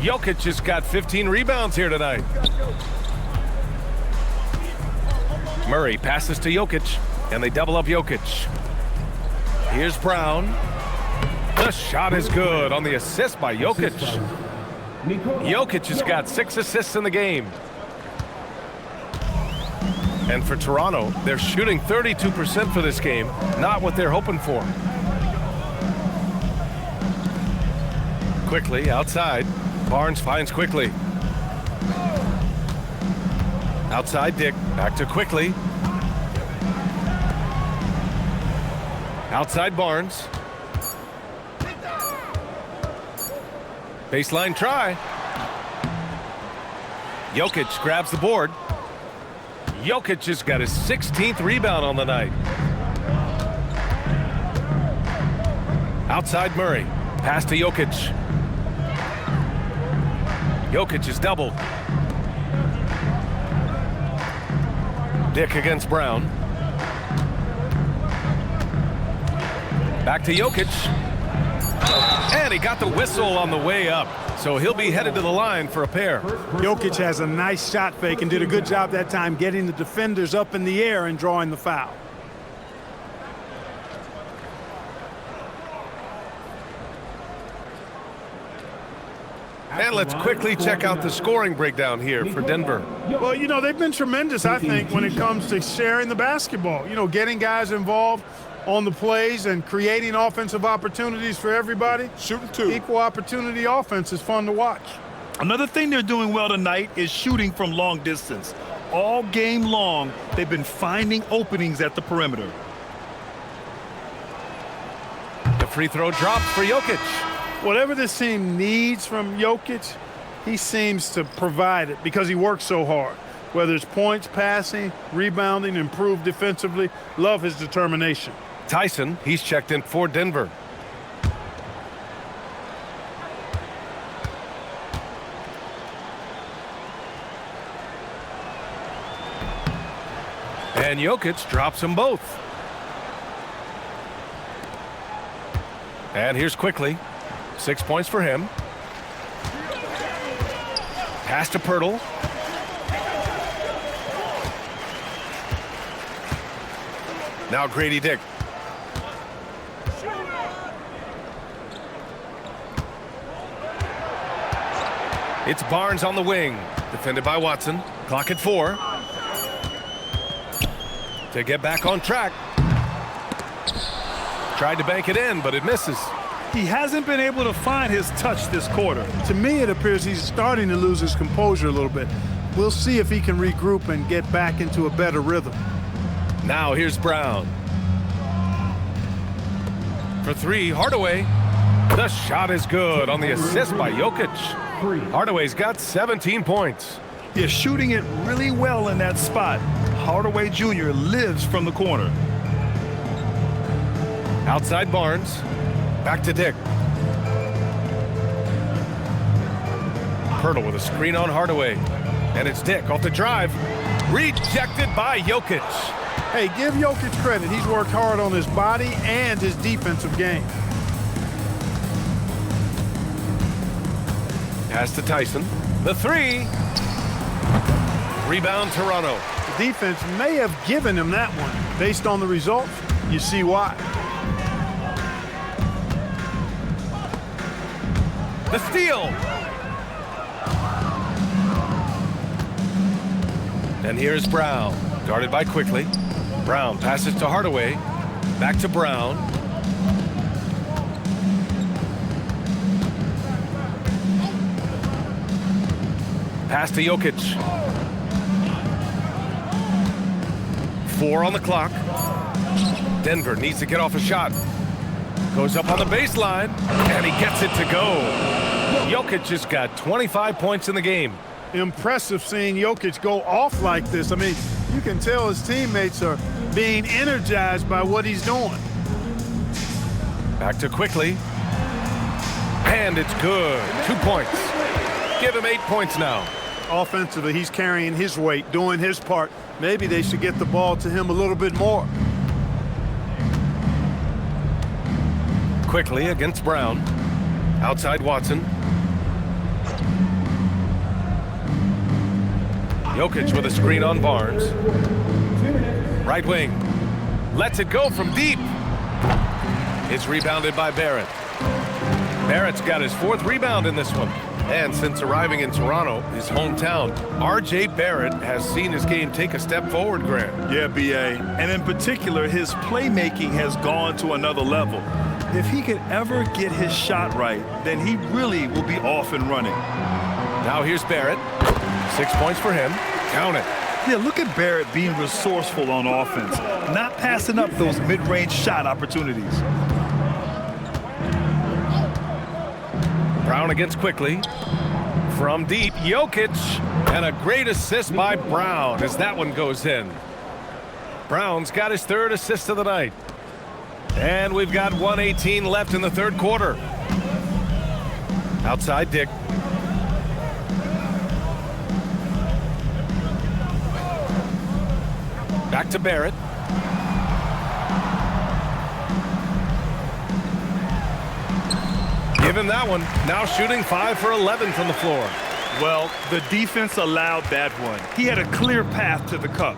Jokic has got 15 rebounds here tonight. Murray passes to Jokic, and they double up Jokic. Here's Brown. The shot is good on the assist by Jokic. Jokic has got 6 assists in the game. And for Toronto, they're shooting 32% for this game. Not what they're hoping for. Quickley outside. Barnes finds Quickley. Outside Dick. Back to Quickley. Outside Barnes. Baseline try. Jokic grabs the board. Jokic has got his 16th rebound on the night. Outside Murray. Pass to Jokic. Jokic is doubled. Dick against Brown. Back to Jokic. And he got the whistle on the way up. So he'll be headed to the line for a pair. Jokic has a nice shot fake and did a good job that time getting the defenders up in the air and drawing the foul. And let's quickly check out the scoring breakdown here for Denver. Well, you know, they've been tremendous, I think, when it comes to sharing the basketball. You know, getting guys involved on the plays and creating offensive opportunities for everybody. Shooting 2. Equal opportunity offense is fun to watch. Another thing they're doing well tonight is shooting from long distance. All game long, they've been finding openings at the perimeter. The free throw drops for Jokic. Whatever this team needs from Jokic, he seems to provide it because he works so hard. Whether it's points, passing, rebounding, improved defensively, love his determination. Tyson, he's checked in for Denver. And Jokic drops them both. And here's Quickley. 6 points for him. Pass to Pirtle. Now Grady Dick. It's Barnes on the wing. Defended by Watson. Clock at 4. To get back on track. Tried to bank it in, but it misses. He hasn't been able to find his touch this quarter. To me, it appears he's starting to lose his composure a little bit. We'll see if he can regroup and get back into a better rhythm. Now here's Brown. For 3, Hardaway. The shot is good on the assist by Jokic. Hardaway's got 17 points. He's shooting it really well in that spot. Hardaway Jr. lives from the corner. Outside Barnes. Back to Dick. Pirtle with a screen on Hardaway. And it's Dick off the drive. Rejected by Jokic. Hey, give Jokic credit. He's worked hard on his body and his defensive game. Pass to Tyson. The 3. Rebound Toronto. The defense may have given him that one. Based on the results, you see why. The steal. And here's Brown. Guarded by Quickley. Brown passes to Hardaway. Back to Brown. Pass to Jokic. 4 on the clock. Denver needs to get off a shot. Goes up on the baseline, and he gets it to go. Jokic just got 25 points in the game. Impressive seeing Jokic go off like this. I mean, you can tell his teammates are being energized by what he's doing. Back to Quickley. And it's good. 2 points. Give him 8 points now. Offensively, he's carrying his weight, doing his part. Maybe they should get the ball to him a little bit more. Quickley against Brown. Outside Watson. Jokic with a screen on Barnes. Right wing. Lets it go from deep. It's rebounded by Barrett. Barrett's got his 4th rebound in this one. And since arriving in Toronto, his hometown, R.J. Barrett has seen his game take a step forward, Grant. Yeah, B.A. And in particular, his playmaking has gone to another level. If he could ever get his shot right, then he really will be off and running. Now here's Barrett. 6 points for him. Count it. Yeah, look at Barrett being resourceful on offense, not passing up those mid-range shot opportunities. Brown against Quickley. From deep, Jokic. And a great assist by Brown as that one goes in. Brown's got his 3rd assist of the night. And we've got 1:18 left in the 3rd quarter. Outside Dick. Back to Barrett. Give him that one. Now shooting 5 for 11 from the floor. Well, the defense allowed that one. He had a clear path to the cup.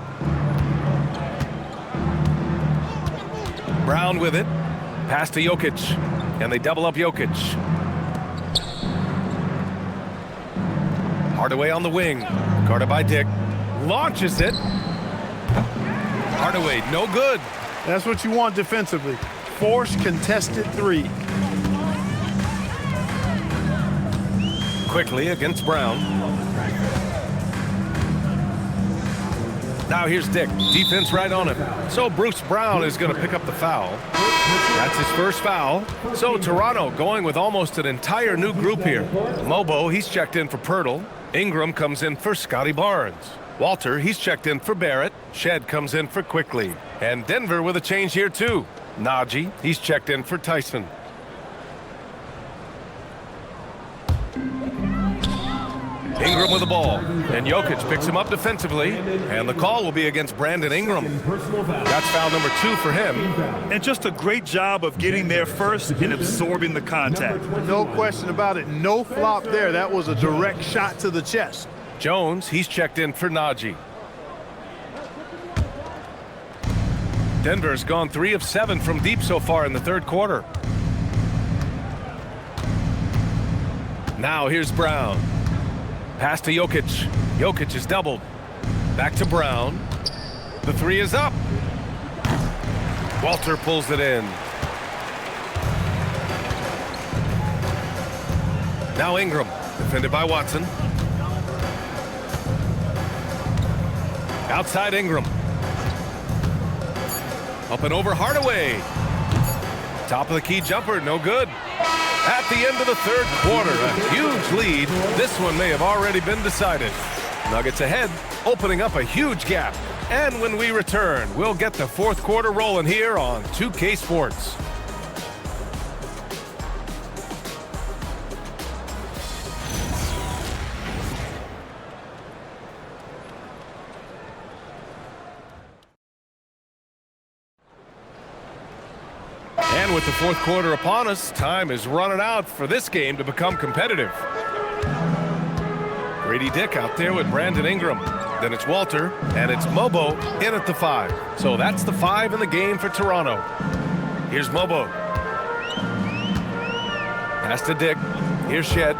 Brown with it. Pass to Jokic. And they double up Jokic. Hardaway on the wing. Guarded by Dick. Launches it. Hardaway, no good. That's what you want defensively. Force contested 3. Quickley against Brown. Now here's Dick. Defense right on him. So Bruce Brown is going to pick up the foul. That's his 1st foul. So Toronto going with almost an entire new group here. Mobo, he's checked in for Pirtle. Ingram comes in for Scottie Barnes. Walter, he's checked in for Barrett. Shed comes in for Quickley. And Denver with a change here too. Najee, he's checked in for Tyson. Ingram with the ball, and Jokic picks him up defensively, and the call will be against Brandon Ingram. That's foul number 2 for him. And just a great job of getting there first and absorbing the contact. No question about it. No flop there. That was a direct shot to the chest. Jones, he's checked in for Najee. Denver's gone 3 of 7 from deep so far in the 3rd quarter. Now here's Brown. Pass to Jokic. Jokic is doubled. Back to Brown. The 3 is up. Walter pulls it in. Now Ingram, defended by Watson. Outside Ingram. Up and over Hardaway. Top of the key jumper, no good. At the end of the 3rd quarter, a huge lead. This one may have already been decided. Nuggets ahead, opening up a huge gap. And when we return, we'll get the 4th quarter rolling here on 2K Sports. And with the 4th quarter upon us, time is running out for this game to become competitive. Grady Dick out there with Brandon Ingram. Then it's Walter, and it's Mobo in at the 5. So that's the 5 in the game for Toronto. Here's Mobo. Pass to Dick. Here's Shed.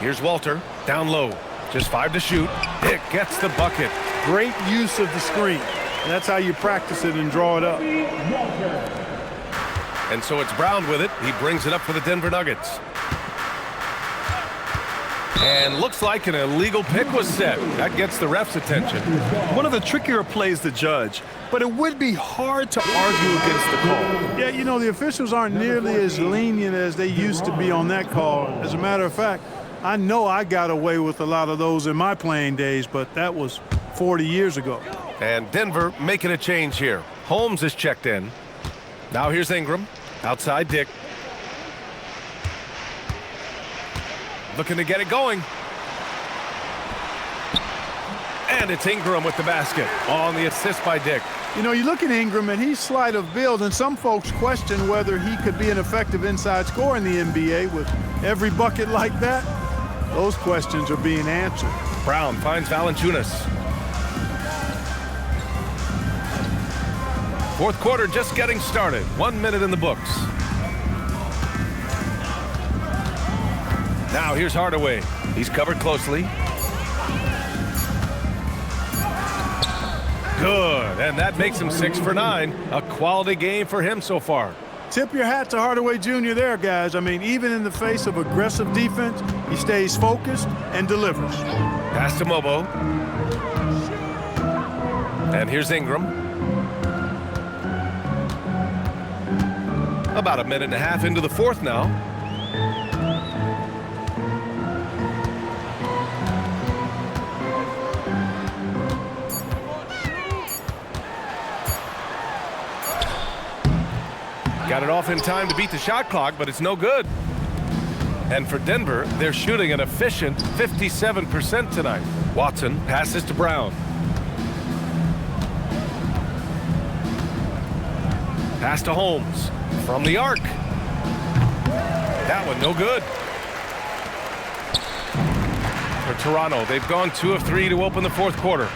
Here's Walter. Down low. Just 5 to shoot. Dick gets the bucket. Great use of the screen. That's how you practice it and draw it up. And so it's Brown with it. He brings it up for the Denver Nuggets. And looks like an illegal pick was set. That gets the ref's attention. One of the trickier plays to judge, but it would be hard to argue against the call. Yeah, you know, the officials aren't nearly as lenient as they used to be on that call. As a matter of fact, I know I got away with a lot of those in my playing days, but that was 40 years ago. And Denver making a change here. Holmes is checked in. Now here's Ingram. Outside Dick. Looking to get it going. And it's Ingram with the basket on the assist by Dick. You know, you look at Ingram, and he's slight of build, and some folks question whether he could be an effective inside scorer in the NBA with every bucket like that. Those questions are being answered. Brown finds Valanciunas. Fourth quarter just getting started. 1 minute in the books. Now here's Hardaway. He's covered closely. Good, and that makes him 6 for 9. A quality game for him so far. Tip your hat to Hardaway Jr. there, guys. I mean, even in the face of aggressive defense, he stays focused and delivers. Pass to Mobo. And here's Ingram. About a minute and a half into the fourth now. Got it off in time to beat the shot clock, but it's no good. And for Denver, they're shooting an efficient 57% tonight. Watson passes to Brown. Pass to Holmes from the arc. That one no good. For Toronto, they've gone 2 of 3 to open the fourth quarter.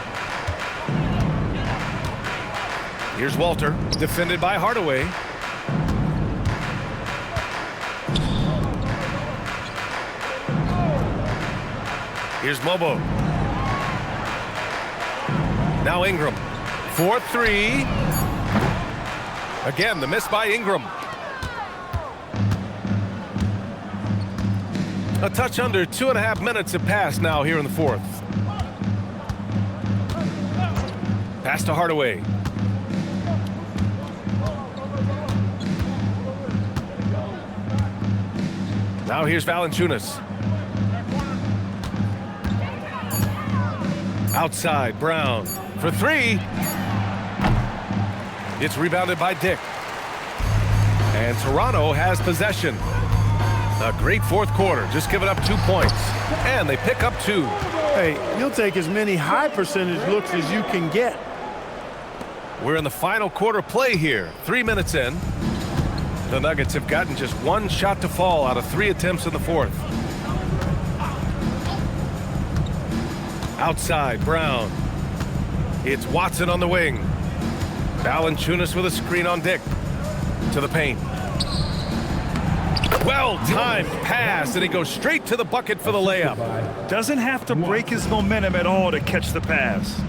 Here's Walter, defended by Hardaway. Here's Mobo. Now Ingram. 4-3. Again, the miss by Ingram. A touch under 2.5 minutes have passed now here in the fourth. Pass to Hardaway. Now here's Valanciunas. Outside, Brown for 3. It's rebounded by Dick. And Toronto has possession. A great fourth quarter, just giving up 2 points. And they pick up 2. Hey, you'll take as many high percentage looks as you can get. We're in the final quarter play here. 3 minutes in. The Nuggets have gotten just 1 shot to fall out of 3 attempts in the fourth. Outside, Brown. It's Watson on the wing. Valanciunas with a screen on Dick. To the paint. Well-timed pass, and he goes straight to the bucket for the layup. Doesn't have to break his momentum at all to catch the pass.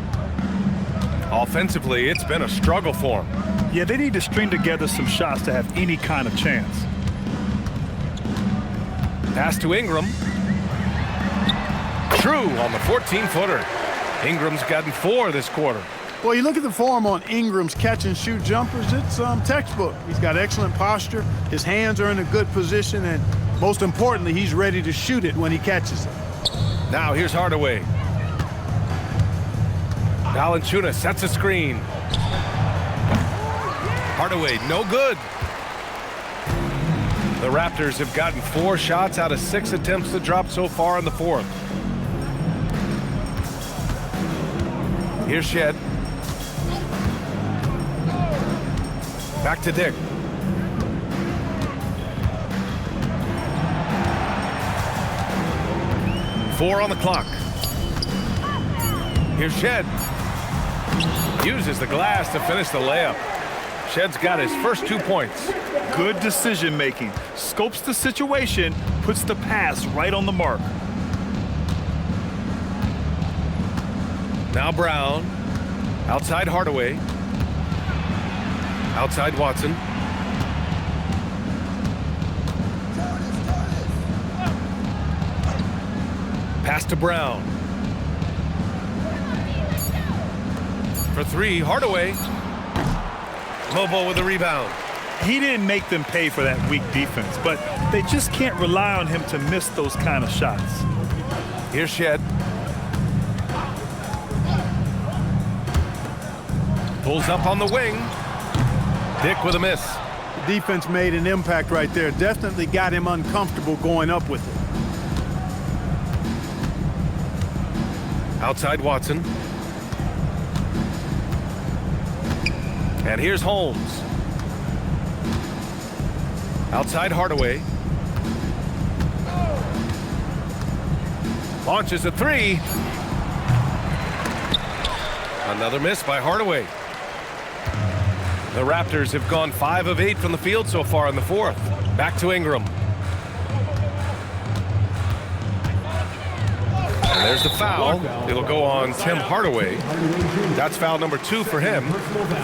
Offensively, it's been a struggle for him. Yeah, they need to string together some shots to have any kind of chance. Pass to Ingram. True on the 14-footer. Ingram's gotten 4 this quarter. Well, you look at the form on Ingram's catch-and-shoot jumpers, it's textbook. He's got excellent posture, his hands are in a good position, and most importantly, he's ready to shoot it when he catches it. Now here's Hardaway. Valanciunas sets a screen. Hardaway, no good. The Raptors have gotten 4 shots out of 6 attempts to drop so far in the fourth. Here's Shed. Back to Dick. Four on the clock. Here's Shed. Uses the glass to finish the layup. Shed's got his first 2 points. Good decision making. Scopes the situation, puts the pass right on the mark. Now Brown. Outside Hardaway. Outside Watson. Pass to Brown. For three, Hardaway. Lobo with the rebound. He didn't make them pay for that weak defense, but they just can't rely on him to miss those kind of shots. Here's Shed. Pulls up on the wing. Dick with a miss. The defense made an impact right there. Definitely got him uncomfortable going up with it. Outside Watson. And here's Holmes. Outside Hardaway. Launches a three. Another miss by Hardaway. The Raptors have gone 5 of 8 from the field so far in the fourth. Back to Ingram. And there's the foul. It'll go on Tim Hardaway. That's foul number 2 for him.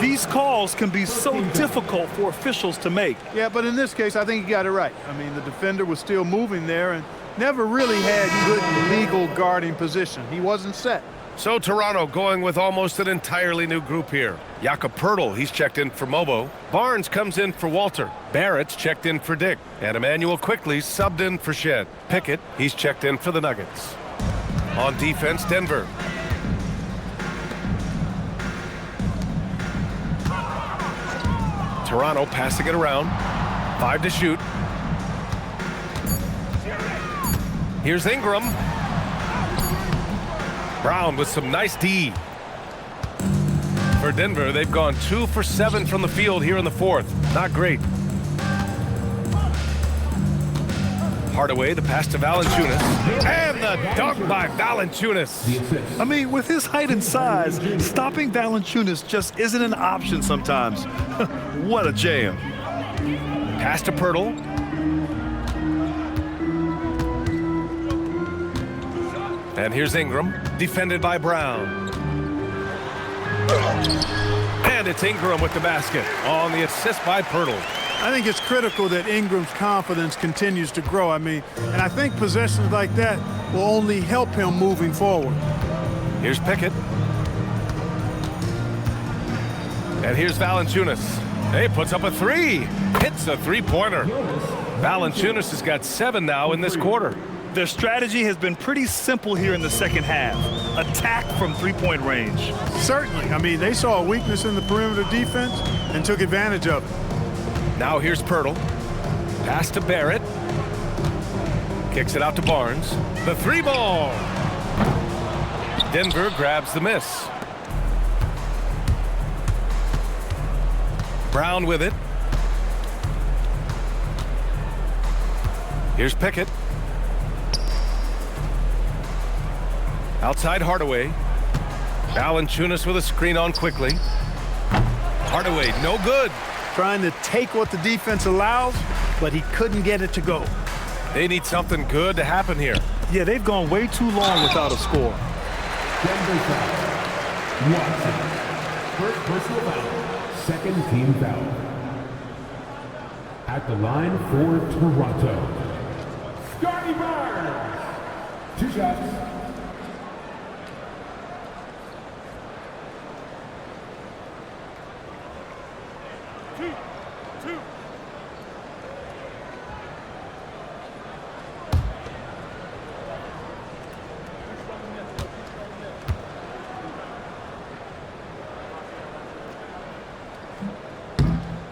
These calls can be so difficult for officials to make. Yeah, but in this case, I think he got it right. I mean, the defender was still moving there and never really had good legal guarding position. He wasn't set. So Toronto going with almost an entirely new group here. Jakob Poeltl, he's checked in for Mobo. Barnes comes in for Walter. Barrett's checked in for Dick. And Immanuel Quickley subbed in for Shed. Pickett, he's checked in for the Nuggets. On defense, Denver. Toronto passing it around. 5 to shoot. Here's Ingram. Brown with some nice D. For Denver, they've gone 2 for 7 from the field here in the fourth. Not great. Hardaway, the pass to Valanciunas. And the dunk by Valanciunas. I mean, with his height and size, stopping Valanciunas just isn't an option sometimes. What a jam. Pass to Poeltl. And here's Ingram, defended by Brown. And it's Ingram with the basket on the assist by Poeltl. I think it's critical that Ingram's confidence continues to grow. I mean, and I think possessions like that will only help him moving forward. Here's Pickett. And here's Valanciunas. He puts up a three. Hits a three-pointer. Valanciunas has got 7 now in this quarter. Their strategy has been pretty simple here in the second half. Attack from three-point range. Certainly. I mean, they saw a weakness in the perimeter defense and took advantage of it. Now here's Poeltl. Pass to Barrett. Kicks it out to Barnes. The 3-ball. Denver grabs the miss. Brown with it. Here's Pickett. Outside Hardaway. Valanciunas with a screen on Quickley. Hardaway, no good. Trying to take what the defense allows, but he couldn't get it to go. They need something good to happen here. Yeah, they've gone way too long without a score. Denver foul. Watson. First personal foul. Second team foul. At the line for Toronto, Scottie Barnes. 2 shots.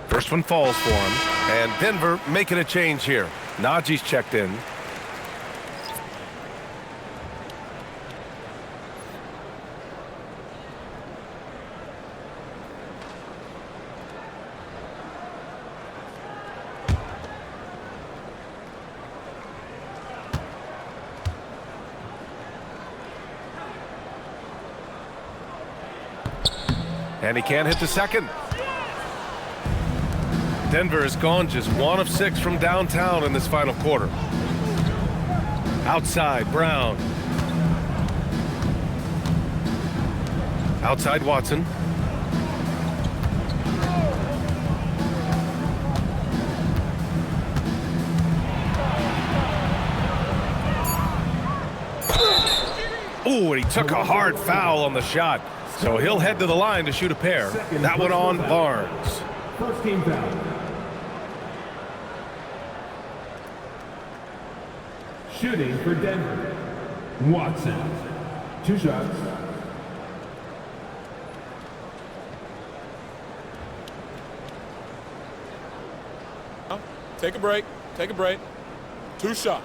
First one falls for him. And Denver making a change here. Najee's checked in. And he can't hit the second. Denver has gone just 1 of 6 from downtown in this final quarter. Outside, Brown. Outside, Watson. Ooh, and he took a hard foul on the shot. So he'll head to the line to shoot a pair. That one on Barnes. First team foul. Shooting for Denver, Watson. 2 shots. Take a break. Take a break. 2 shots.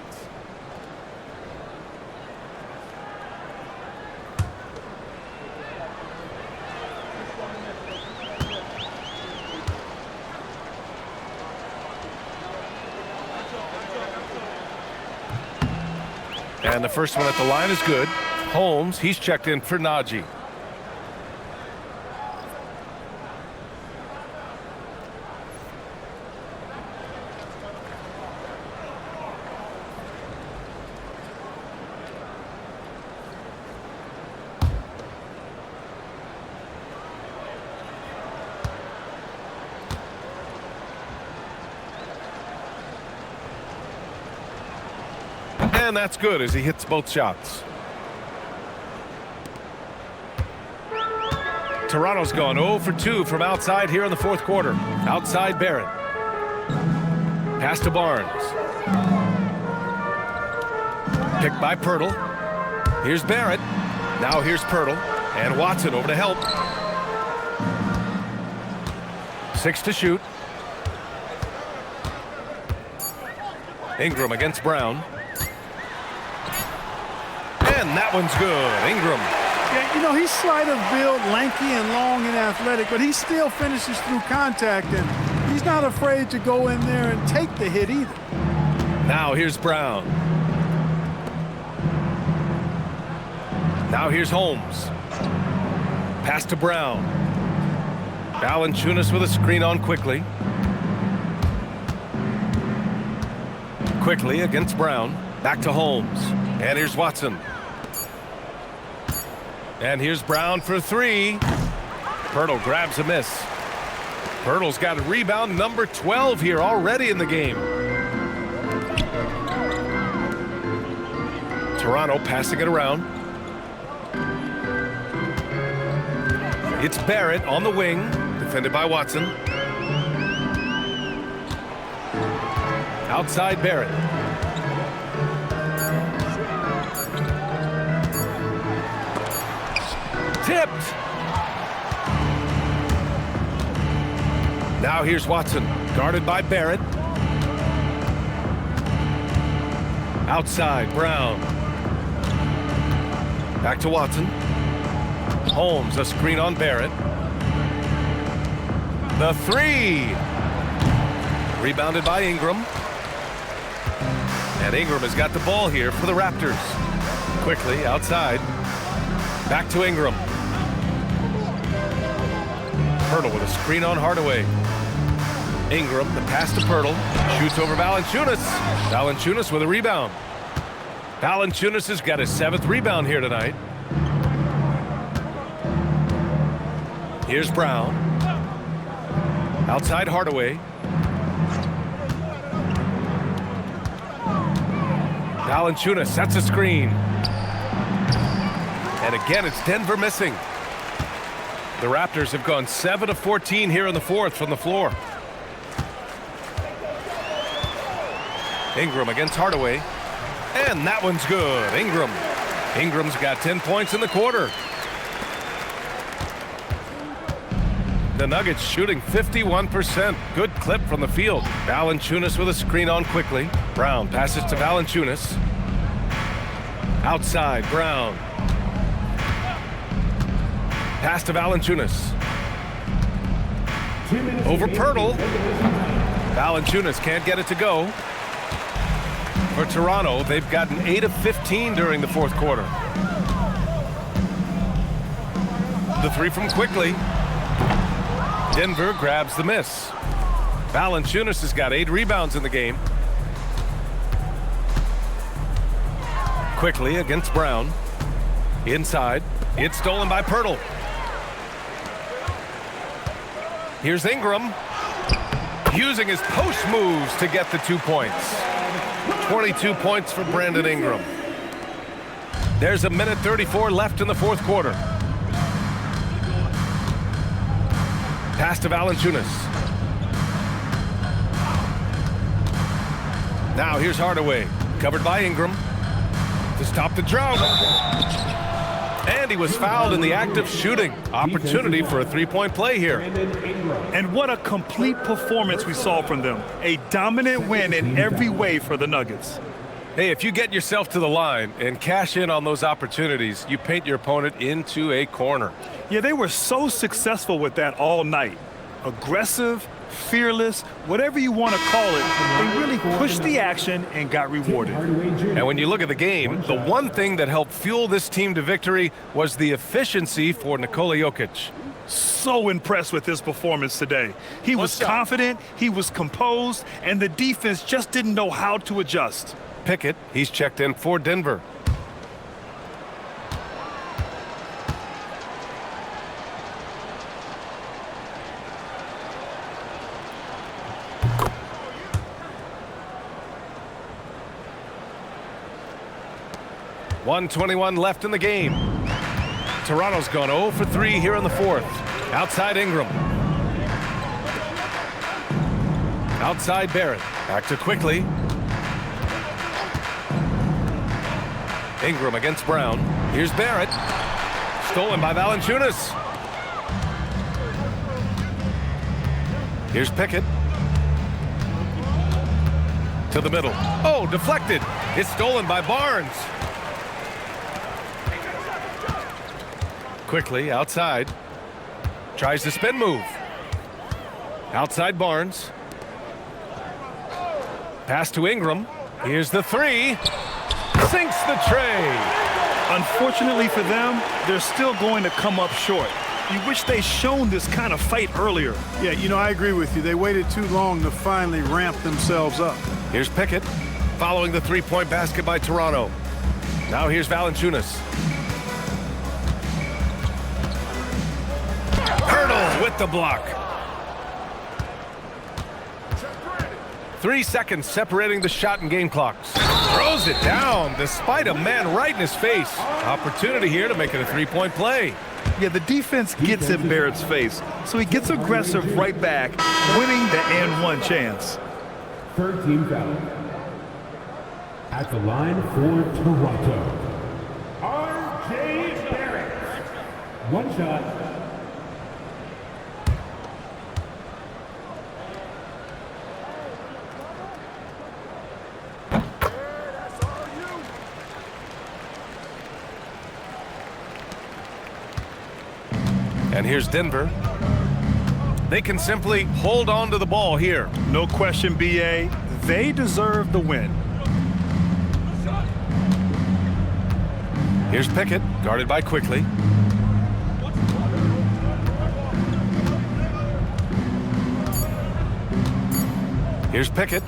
And the first one at the line is good. Holmes, he's checked in for Najee. And that's good as he hits both shots. Toronto's gone 0 for 2 from outside here in the fourth quarter. Outside Barrett. Pass to Barnes. Picked by Pirtle. Here's Barrett. Now here's Pirtle. And Watson over to help. 6 to shoot. Ingram against Brown. And that one's good. Ingram. Yeah, you know, he's slight of build, lanky and long and athletic, but he still finishes through contact, and he's not afraid to go in there and take the hit either. Now here's Brown. Now here's Holmes. Pass to Brown. Valanciunas with a screen on Quickley. Quickley against Brown. Back to Holmes. And here's Watson. And here's Brown for 3. Pirtle grabs a miss. Pirtle's got a rebound number 12 here already in the game. Toronto passing it around. It's Barrett on the wing, defended by Watson. Outside Barrett. Tipped. Now here's Watson, guarded by Barrett. Outside, Brown. Back to Watson. Holmes, a screen on Barrett. The 3. Rebounded by Ingram. And Ingram has got the ball here for the Raptors. Quickly, outside. Back to Ingram. Pirtle with a screen on Hardaway. Ingram, the pass to Pirtle. Shoots over Valanciunas. Valanciunas with a rebound. Valanciunas has got his 7th rebound here tonight. Here's Brown. Outside Hardaway. Valanciunas sets a screen. And again, it's Denver missing. The Raptors have gone 7 of 14 here in the fourth from the floor. Ingram against Hardaway. And that one's good. Ingram. Ingram's got 10 points in the quarter. The Nuggets shooting 51%. Good clip from the field. Valanciunas with a screen on Quickley. Brown passes to Valanciunas. Outside, Brown. Pass to Valanciunas. Over Pirtle. Valanciunas can't get it to go. For Toronto, they've gotten 8 of 15 during the fourth quarter. The 3 from Quickley. Denver grabs the miss. Valanciunas has got 8 rebounds in the game. Quickley against Brown. Inside. It's stolen by Pirtle. Here's Ingram. Using his post moves to get the 2 points. 22 points for Brandon Ingram. There's a minute 34 left in the fourth quarter. Pass to Valanciunas. Now here's Hardaway, covered by Ingram, to stop the drought. And he was fouled in the act of shooting. Opportunity for a three-point play here. And what a complete performance we saw from them. A dominant win in every way for the Nuggets. Hey, if you get yourself to the line and cash in on those opportunities, you paint your opponent into a corner. Yeah, they were so successful with that all night. Aggressive, fearless, whatever you want to call it, they really pushed the action and got rewarded. And when you look at the game, the one thing that helped fuel this team to victory was the efficiency for Nikola Jokic. So impressed with his performance today. He was confident, he was composed, and the defense just didn't know how to adjust. Pickett, he's checked in for Denver. .121 left in the game. Toronto's gone 0 for 3 here in the fourth. Outside Ingram. Outside Barrett. Back to Quickley. Ingram against Brown. Here's Barrett. Stolen by Valanciunas. Here's Pickett. To the middle. Oh, deflected. It's stolen by Barnes. Quickley outside. Tries the spin move. Outside Barnes. Pass to Ingram. Here's the three. Sinks the tray. Unfortunately for them, they're still going to come up short. You wish they shown this kind of fight earlier. Yeah, you know, I agree with you. They waited too long to finally ramp themselves up. Here's Pickett following the three-point basket by Toronto. Now here's Valanciunas. Hurdle with the block. 3 seconds separating the shot and game clocks. Throws it down despite a man right in his face. Opportunity here to make it a three-point play. Yeah, the defense gets in Barrett's face, so he gets aggressive right back, winning the and-one chance. Third team foul. At the line for Toronto, R.J. Barrett. One shot. And here's Denver. They can simply hold on to the ball here. No question, B.A. They deserve the win. Here's Pickett, guarded by Quickley. Here's Pickett.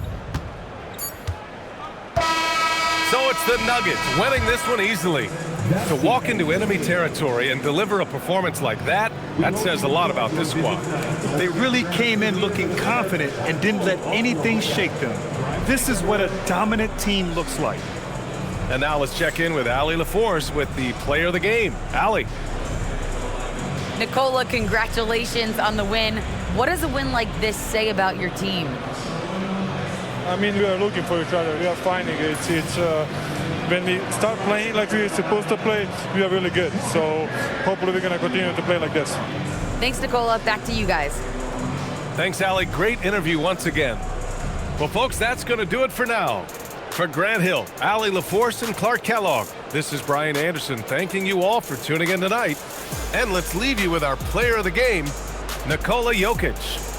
So it's the Nuggets winning this one easily. To walk into enemy territory and deliver a performance like that, that says a lot about this squad. They really came in looking confident and didn't let anything shake them. This is what a dominant team looks like. And now let's check in with Allie LaForce with the player of the game. Allie. Nikola, congratulations on the win. What does a win like this say about your team? I mean, we are looking for each other. We are finding it. When we start playing like we're supposed to play, we are really good. So hopefully we're going to continue to play like this. Thanks, Nikola. Back to you guys. Thanks, Allie. Great interview once again. Well, folks, that's going to do it for now. For Grant Hill, Allie LaForce, and Clark Kellogg, this is Brian Anderson thanking you all for tuning in tonight. And let's leave you with our player of the game, Nikola Jokic.